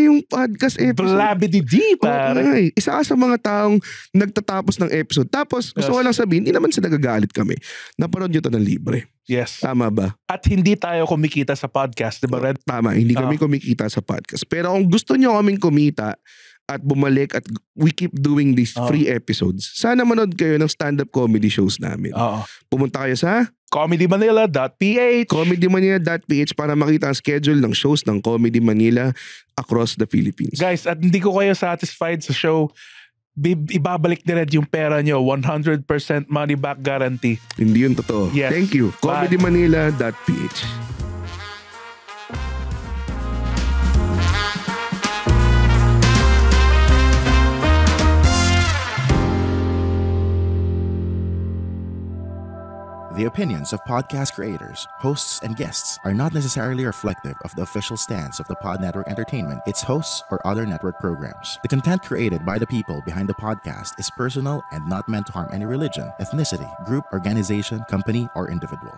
yung podcast episode. Blabidi-di, pare. Okay. Isa ka sa mga taong nagtatapos ng episode. Tapos, gusto ko lang sabihin, hindi naman sila nagagalit kami. Napanood nyo to ng libre. Yes. Tama ba? At hindi tayo kumikita sa podcast, di ba, Red? Tama, hindi kami kumikita sa podcast. Pero kung gusto nyo kaming kumita at bumalik at we keep doing these free episodes, sana manood kayo ng stand-up comedy shows namin. Pumunta kayo sa comedymanila.ph comedymanila.ph para makita ang schedule ng shows ng Comedy Manila across the Philippines. Guys, at hindi ko kayo satisfied sa show, ibabalik ni Red yung pera nyo. 100% money back guarantee. Hindi yun totoo. Yes. Thank you. Bye. comedymanila.ph The opinions of podcast creators, hosts, and guests are not necessarily reflective of the official stance of the Pod Network Entertainment, its hosts, or other network programs. The content created by the people behind the podcast is personal and not meant to harm any religion, ethnicity, group, organization, company, or individual.